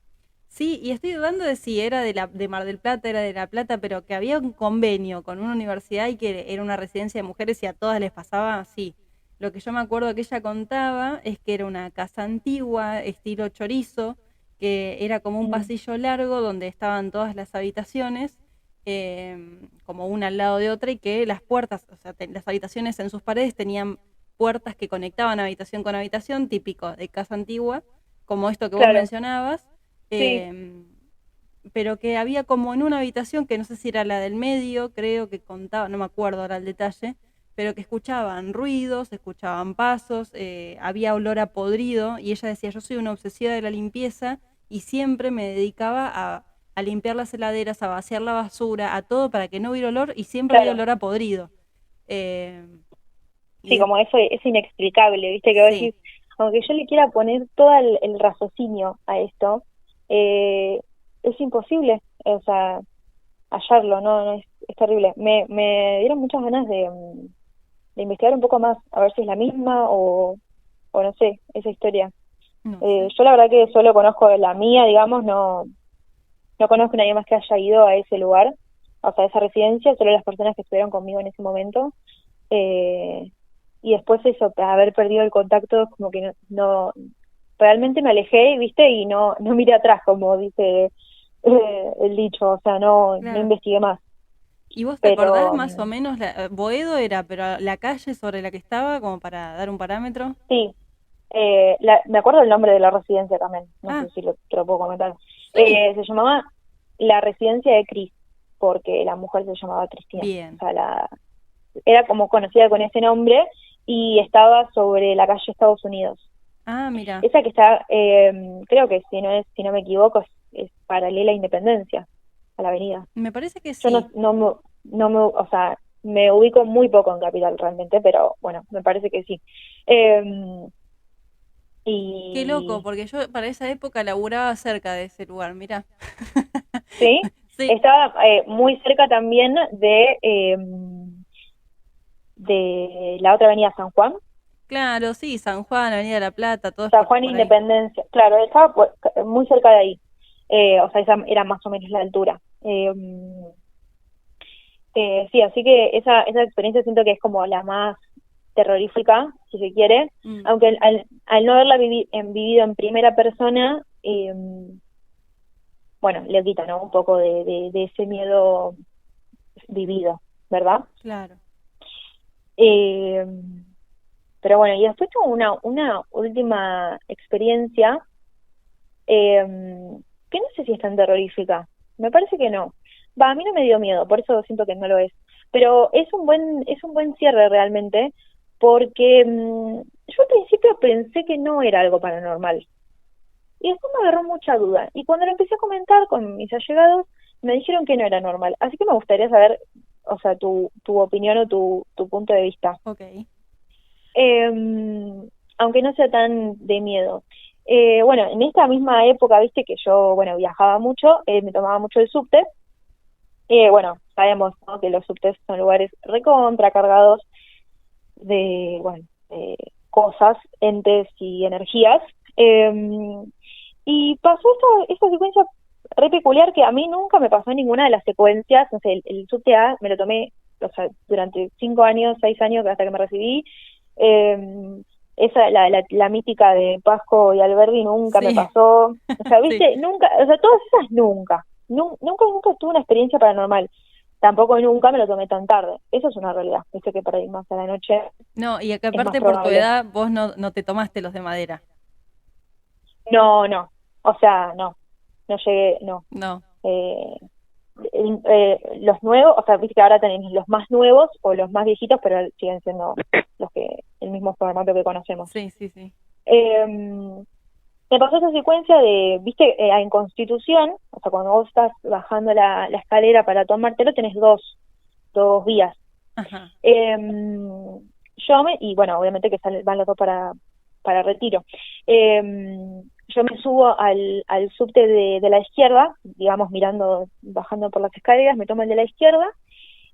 Sí, y estoy dudando de si era de Mar del Plata, era de La Plata, pero que había un convenio con una universidad y que era una residencia de mujeres y a todas les pasaba, sí. Lo que yo me acuerdo que ella contaba es que era una casa antigua, estilo chorizo, que era como un
Mm,
pasillo largo donde estaban todas las habitaciones, como una al lado de otra, y que las puertas, o sea, las habitaciones en sus paredes tenían puertas que conectaban habitación con habitación, típico de casa antigua, como esto que vos
claro,
mencionabas,
sí,
eh, pero que había como en una habitación, que no sé si era la del medio, creo que contaba, no me acuerdo ahora el detalle, pero que escuchaban ruidos, escuchaban pasos, había olor a podrido, y ella decía, yo soy una obsesiva de la limpieza y siempre me dedicaba a limpiar las heladeras, a vaciar la basura, a todo para que no hubiera olor, y siempre había
claro.
olor a podrido. Eh, y
Sí, como eso es inexplicable, viste que vos
sí,
decís, aunque yo le quiera poner todo el raciocinio a esto, es imposible, o sea, hallarlo, no, no es terrible. Me dieron muchas ganas de investigar un poco más, a ver si es la misma o no sé, esa historia.
no sé.
Yo la verdad que solo conozco la mía, digamos, no conozco a nadie más que haya ido a ese lugar, o sea, a esa residencia, solo las personas que estuvieron conmigo en ese momento. Eh, y después eso, haber perdido el contacto, como que realmente me alejé, viste, y no miré atrás, como dice el dicho, o sea, no
Claro.
investigué más.
¿Y vos te acordás
Pero
más o menos, Boedo era, pero la calle sobre la que estaba, como para dar un parámetro?
sí, me acuerdo el nombre de la residencia también, no
Ah,
sé si te lo puedo comentar.
sí.
Se llamaba la residencia de Cris, porque la mujer se llamaba Cristina, o
Bien.
sea, era como conocida con ese nombre y estaba sobre la calle Estados Unidos.
Ah, mira.
Esa que está, creo que si no me equivoco, es paralela a Independencia, a la avenida.
Me parece que
Yo
sí.
o sea, me ubico muy poco en Capital realmente, pero bueno, me parece que sí. Eh,
Qué loco,
y
porque yo para esa época laburaba cerca de ese lugar, mira.
sí,
Sí,
estaba muy cerca también de la otra avenida San Juan.
claro, sí, San Juan, Avenida de la Plata, todo es
San Juan e
por ahí.
Independencia, claro, estaba muy cerca de ahí. O sea, esa era más o menos la altura. Sí, así que esa experiencia siento que es como la más terrorífica, si se quiere,
Mm.
aunque al no haberla vivido en primera persona, bueno, le quita, ¿no? Un poco de ese miedo vivido, ¿verdad?
Claro.
Eh, pero bueno, y después tuve una última experiencia, que no sé si es tan terrorífica, me parece que no. Va, a mí no me dio miedo, por eso siento que no lo es. Pero es un buen cierre realmente, porque yo al principio pensé que no era algo paranormal. Y después me agarró mucha duda. Y cuando lo empecé a comentar con mis allegados, me dijeron que no era normal. Así que me gustaría saber, o sea, tu opinión o tu punto de vista.
Ok.
Aunque no sea tan de miedo. Bueno, en esta misma época, viste que yo, bueno, viajaba mucho, me tomaba mucho el subte. Bueno, sabemos, ¿no?, que los subtes son lugares recontra cargados de, bueno, de cosas, entes y energías. Y pasó esta secuencia re peculiar que a mí nunca me pasó en ninguna de las secuencias. No sé, el subte A me lo tomé, o sea, durante 5 años, 6 años hasta que me recibí. Esa, la mítica de Pasco y Alberdi nunca me
Sí.
pasó. O sea,
Sí.
viste, nunca, o sea, todas esas nunca. Nunca tuve una experiencia paranormal. Tampoco nunca me lo tomé tan tarde. Eso es una realidad. Viste que para ir más a la noche
No, y acá
es más
aparte por tu
probable.
edad vos no te tomaste los de madera.
No, no. O sea, no llegué, no.
No.
Eh, los nuevos, o sea, viste que ahora tenemos los más nuevos o los más viejitos, pero siguen siendo los que el mismo formato que conocemos.
Sí, sí, sí.
Me pasó esa secuencia de, viste, en Constitución, o sea, cuando vos estás bajando la escalera para tomártelo, tenés dos vías.
Ajá.
Y bueno, obviamente que van los dos para Retiro. Yo me subo al subte de la izquierda, digamos, bajando por las escaleras, me tomo el de la izquierda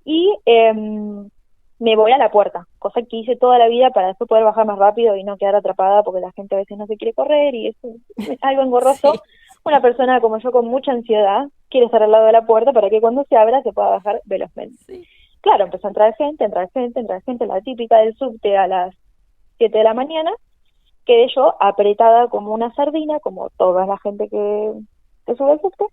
y me voy a la puerta, cosa que hice toda la vida para después poder bajar más rápido y no quedar atrapada porque la gente a veces no se quiere correr y es algo engorroso.
Sí.
Una persona como yo con mucha ansiedad quiere estar al lado de la puerta para que cuando se abra se pueda bajar velozmente.
Sí.
Claro, empezó a entrar gente, la típica del subte a las 7 de la mañana. Quedé yo apretada como una sardina, como toda la gente que sube al subte,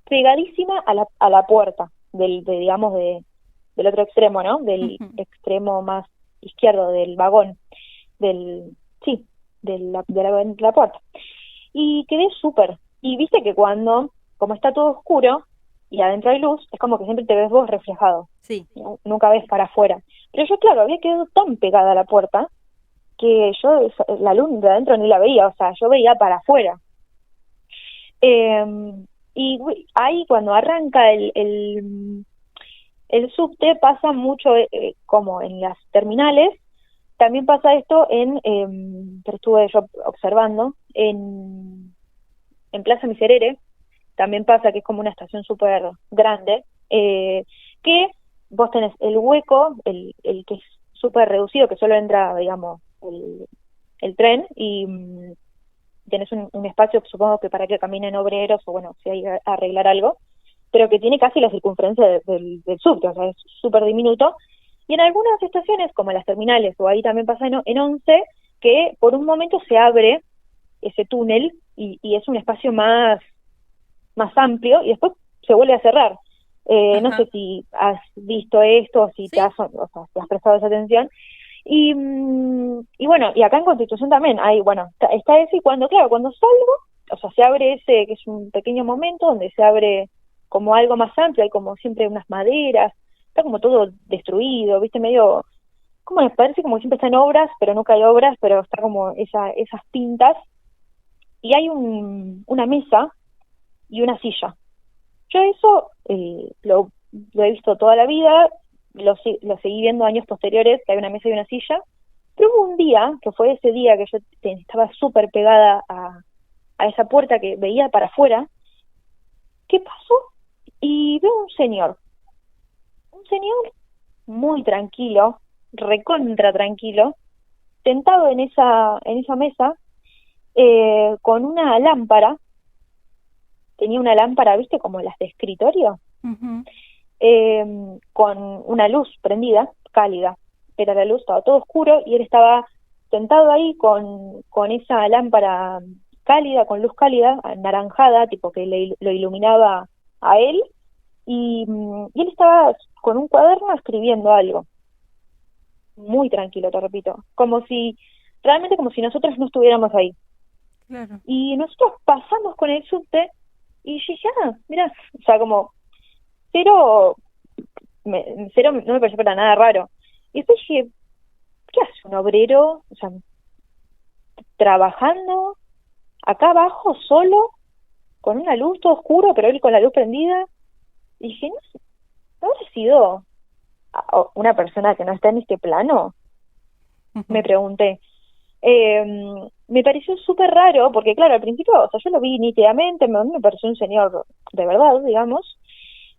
pegadísima a la puerta digamos, del otro extremo, ¿no? Del
Ujú.
extremo más izquierdo del vagón, sí, de la puerta. Y quedé súper. Y viste que como está todo oscuro y adentro hay luz, es como que siempre te ves vos reflejado.
Sí.
Nunca ves para afuera. Pero yo, claro, había quedado tan pegada a la puerta que yo la luz de adentro ni la veía, o sea, yo veía para afuera. Ahí cuando arranca el subte pasa mucho, como en las terminales, también pasa esto pero estuve yo observando, en Plaza Miserere, también pasa que es como una estación súper grande, que vos tenés el hueco, el que es súper reducido, que solo entra, digamos, el tren, y tenés un espacio, supongo que para que caminen obreros, o bueno, si hay que arreglar algo, pero que tiene casi la circunferencia del subte, o sea, es súper diminuto. Y en algunas estaciones, como las terminales, o ahí también pasa en 11, que por un momento se abre ese túnel y es un espacio más amplio y después se vuelve a cerrar. No sé
Ajá.
si has visto esto o si
Sí.
te has prestado esa atención. Y bueno, y acá en Constitución también hay, bueno, está ese, y claro, cuando salgo, o sea, se abre ese, que es un pequeño momento donde se abre como algo más amplio, hay como siempre unas maderas, está como todo destruido, viste, medio, como me parece como que siempre está en obras, pero nunca hay obras, pero está como esas pintas, y hay una mesa y una silla. Yo eso lo he visto toda la vida, lo seguí viendo años posteriores, que hay una mesa y una silla, pero hubo un día, que fue ese día que yo estaba súper pegada a esa puerta que veía para afuera. ¿Qué pasó? Y veo un señor muy tranquilo, recontra tranquilo, sentado en esa mesa, con una lámpara. Tenía una lámpara, viste, como las de escritorio,
Ujú.
eh, con una luz prendida, cálida. Era la luz, estaba todo oscuro y él estaba sentado ahí con esa lámpara cálida, con luz cálida, anaranjada, tipo que lo iluminaba a él, y él estaba con un cuaderno escribiendo algo, muy tranquilo, te repito, realmente como si nosotros no estuviéramos ahí.
Claro.
Y nosotros pasamos con el subte, y yo dije, mirá, o sea, como cero, cero no me pareció para nada raro. Y después dije, ¿qué hace un obrero? O sea, trabajando acá abajo solo, con una luz todo oscuro, pero él con la luz prendida. Y dije, ¿no habrá sido una persona que no está en este plano? Me pregunté. Me pareció súper raro, porque claro, al principio, o sea, yo lo vi nítidamente, me pareció un señor de verdad, digamos,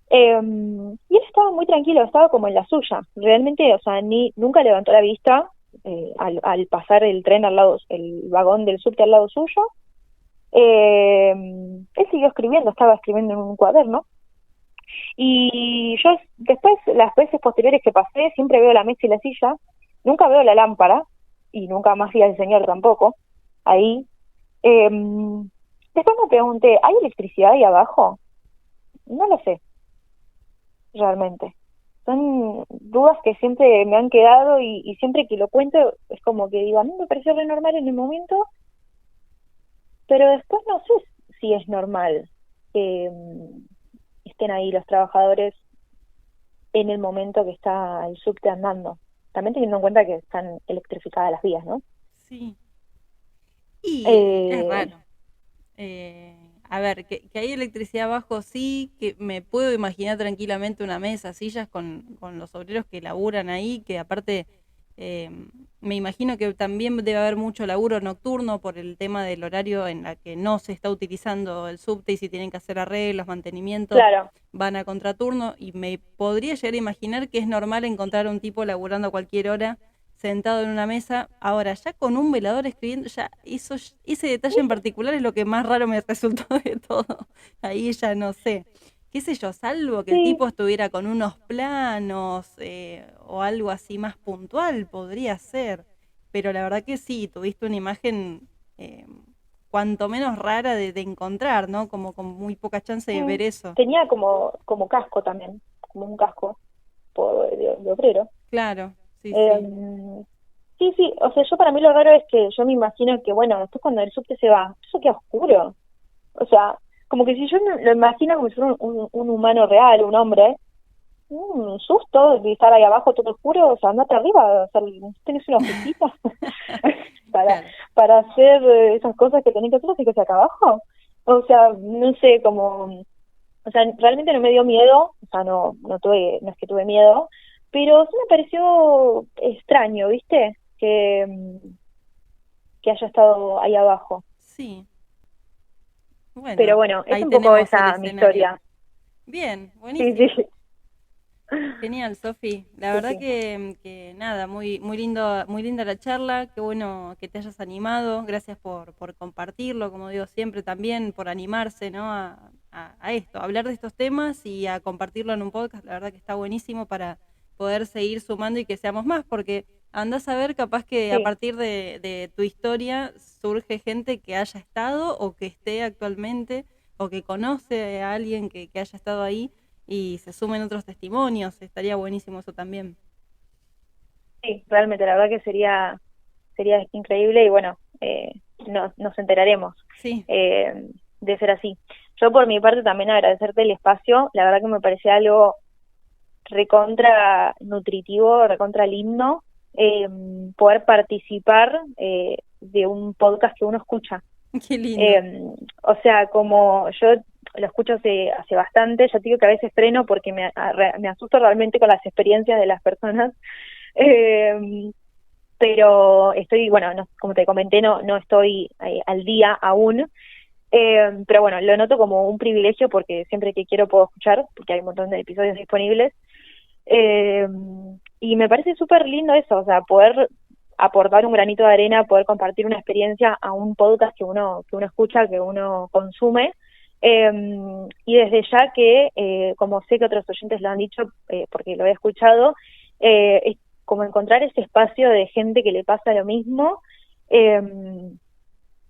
y él estaba muy tranquilo, estaba como en la suya, realmente, o sea, nunca levantó la vista al pasar el tren el vagón del subte al lado suyo. Él siguió escribiendo, estaba escribiendo en un cuaderno, y yo después, las veces posteriores que pasé, siempre veo la mesa y la silla, nunca veo la lámpara, y nunca más vi al señor tampoco, ahí. Después me pregunté, ¿hay electricidad ahí abajo? No lo sé, realmente. Son dudas que siempre me han quedado, y siempre que lo cuento es como que digo, a mí me pareció re normal en el momento, pero después no sé si es normal que estén ahí los trabajadores en el momento que está el subte andando. También teniendo en cuenta que están electrificadas las vías, ¿no?
Sí. Y es
Eh,
raro. A ver, que hay electricidad abajo, sí, que me puedo imaginar tranquilamente una mesa, sillas con los obreros que laburan ahí, que aparte eh, me imagino que también debe haber mucho laburo nocturno por el tema del horario en la que no se está utilizando el subte y si tienen que hacer arreglos, mantenimientos,
claro,
van a contraturno y me podría llegar a imaginar que es normal encontrar a un tipo laburando a cualquier hora sentado en una mesa. Ahora, ya con un velador escribiendo, ya ese detalle en particular es lo que más raro me resultó de todo. Ahí ya no sé. Qué sé yo, salvo que el
sí,
tipo estuviera con unos planos o algo así más puntual, podría ser. Pero la verdad que sí, tuviste una imagen cuanto menos rara de encontrar, ¿no? Como con muy poca chance de
mm,
ver eso.
tenía como casco también, como un casco de obrero.
Claro, sí, sí.
Eh, sí, sí, o sea, yo para mí lo raro es que yo me imagino que, bueno, después cuando el subte se va, eso queda oscuro. O sea, como que si yo lo imagino como si fuera un humano real, un hombre, un susto de estar ahí abajo todo oscuro, o sea, andate arriba, o sea, tenés una oficina para,
Claro.
para hacer esas cosas que tenés que hacer, así que acá abajo. O sea, no sé, como, o sea, realmente no me dio miedo, o sea, no es que tuve miedo, pero sí me pareció extraño, ¿viste? Que haya estado ahí abajo.
Sí.
Pero
Bueno,
bueno, es
ahí
un poco
tenemos el
esa mi
escenario.
historia.
Bien,
Sí, sí,
buenísimo. Genial, Sofi. La
sí,
verdad
sí.
que nada, muy lindo, muy linda la charla. Qué bueno que te hayas animado. Gracias por compartirlo, como digo siempre, también por animarse, ¿no? A esto, a hablar de estos temas y a compartirlo en un podcast. La verdad que está buenísimo para poder seguir sumando y que seamos más, porque andás a ver, capaz que a
Sí,
partir de tu historia surge gente que haya estado o que esté actualmente o que conoce a alguien que haya estado ahí y se sumen otros testimonios, estaría buenísimo eso también.
sí, realmente, la verdad que sería increíble y bueno, nos enteraremos
Sí,
eh, de ser así. Yo por mi parte también agradecerte el espacio, la verdad que me parecía algo recontra nutritivo, recontra lindo, eh, poder participar de un podcast que uno escucha.
qué lindo.
Eh, o sea, como yo lo escucho hace bastante, ya te digo que a veces freno porque me asusto realmente con las experiencias de las personas. Eh, pero estoy, bueno, como te comenté, no estoy al día aún, pero bueno, lo noto como un privilegio porque siempre que quiero puedo escuchar, porque hay un montón de episodios disponibles, eh, y me parece súper lindo eso, o sea, poder aportar un granito de arena, poder compartir una experiencia a un podcast que uno escucha, que uno consume, eh, y desde ya que, como sé que otros oyentes lo han dicho, porque lo he escuchado, como encontrar ese espacio de gente que le pasa lo mismo.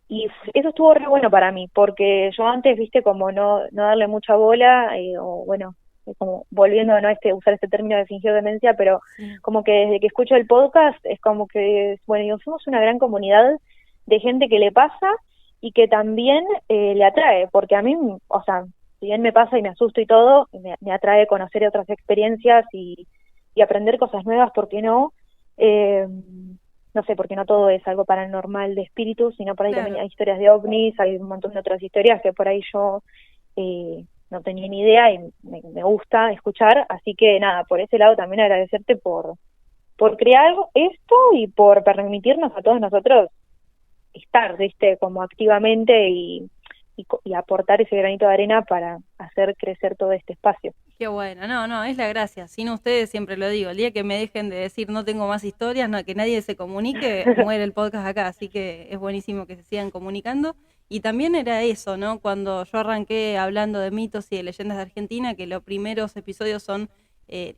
Y eso estuvo re bueno para mí, porque yo antes, viste, como no darle mucha bola, o bueno, como volviendo a no usar este término de fingir demencia, pero como que desde que escucho el podcast es como que, bueno, digo, somos una gran comunidad de gente que le pasa y que también le atrae, porque a mí, o sea, si bien me pasa y me asusto y todo, me atrae conocer otras experiencias y aprender cosas nuevas, ¿por qué no? No sé, porque no todo es algo paranormal de espíritus, sino por ahí también hay historias de ovnis, hay un montón de otras historias que por ahí yo no tenía ni idea y me gusta escuchar, así que nada, por ese lado también agradecerte por crear esto y por permitirnos a todos nosotros estar, viste, como activamente y aportar ese granito de arena para hacer crecer todo este espacio.
Qué bueno, no, es la gracia. Sin ustedes, siempre lo digo, el día que me dejen de decir no tengo más historias, no, que nadie se comunique, muere el podcast acá, así que es buenísimo que se sigan comunicando. Y también era eso, ¿no? Cuando yo arranqué hablando de mitos y de leyendas de Argentina, que los primeros episodios son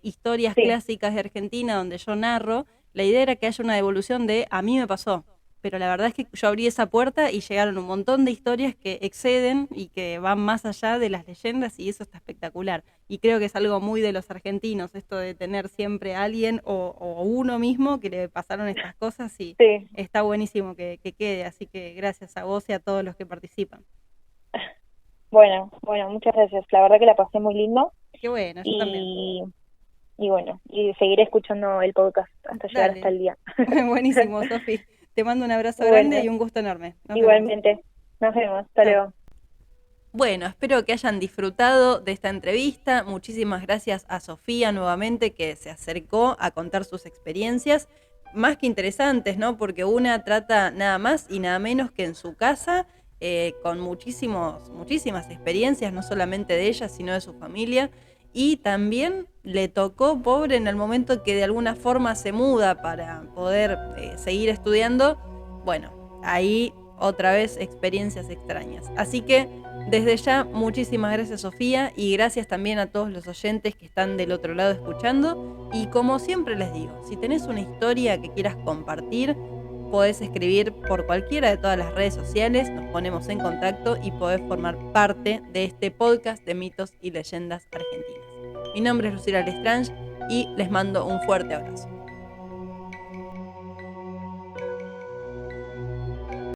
historias clásicas de Argentina, donde yo narro, la idea era que haya una devolución de a mí me pasó. Pero la verdad es que yo abrí esa puerta y llegaron un montón de historias que exceden y que van más allá de las leyendas y eso está espectacular. Y creo que es algo muy de los argentinos, esto de tener siempre a alguien o uno mismo que le pasaron estas cosas y está buenísimo que quede. Así que gracias a vos y a todos los que participan.
Bueno, muchas gracias. La verdad que la pasé muy lindo.
Qué bueno, yo también.
Y bueno, y seguiré escuchando el podcast hasta llegar hasta el día.
Buenísimo, Sofi. Te mando un abrazo grande y un gusto enorme.
Igualmente. Nos vemos. Hasta luego.
Bueno, espero que hayan disfrutado de esta entrevista. Muchísimas gracias a Sofía nuevamente que se acercó a contar sus experiencias. Más que interesantes, ¿no? Porque una trata nada más y nada menos que en su casa, con muchísimas experiencias, no solamente de ella, sino de su familia. Y también le tocó, pobre, en el momento que de alguna forma se muda para poder seguir estudiando. Bueno, ahí otra vez experiencias extrañas. Así que desde ya, muchísimas gracias, Sofía, y gracias también a todos los oyentes que están del otro lado escuchando. Y como siempre les digo, si tenés una historia que quieras compartir, podés escribir por cualquiera de todas las redes sociales, nos ponemos en contacto y podés formar parte de este podcast de mitos y leyendas argentinas. Mi nombre es Lucila Lestrange y les mando un fuerte abrazo.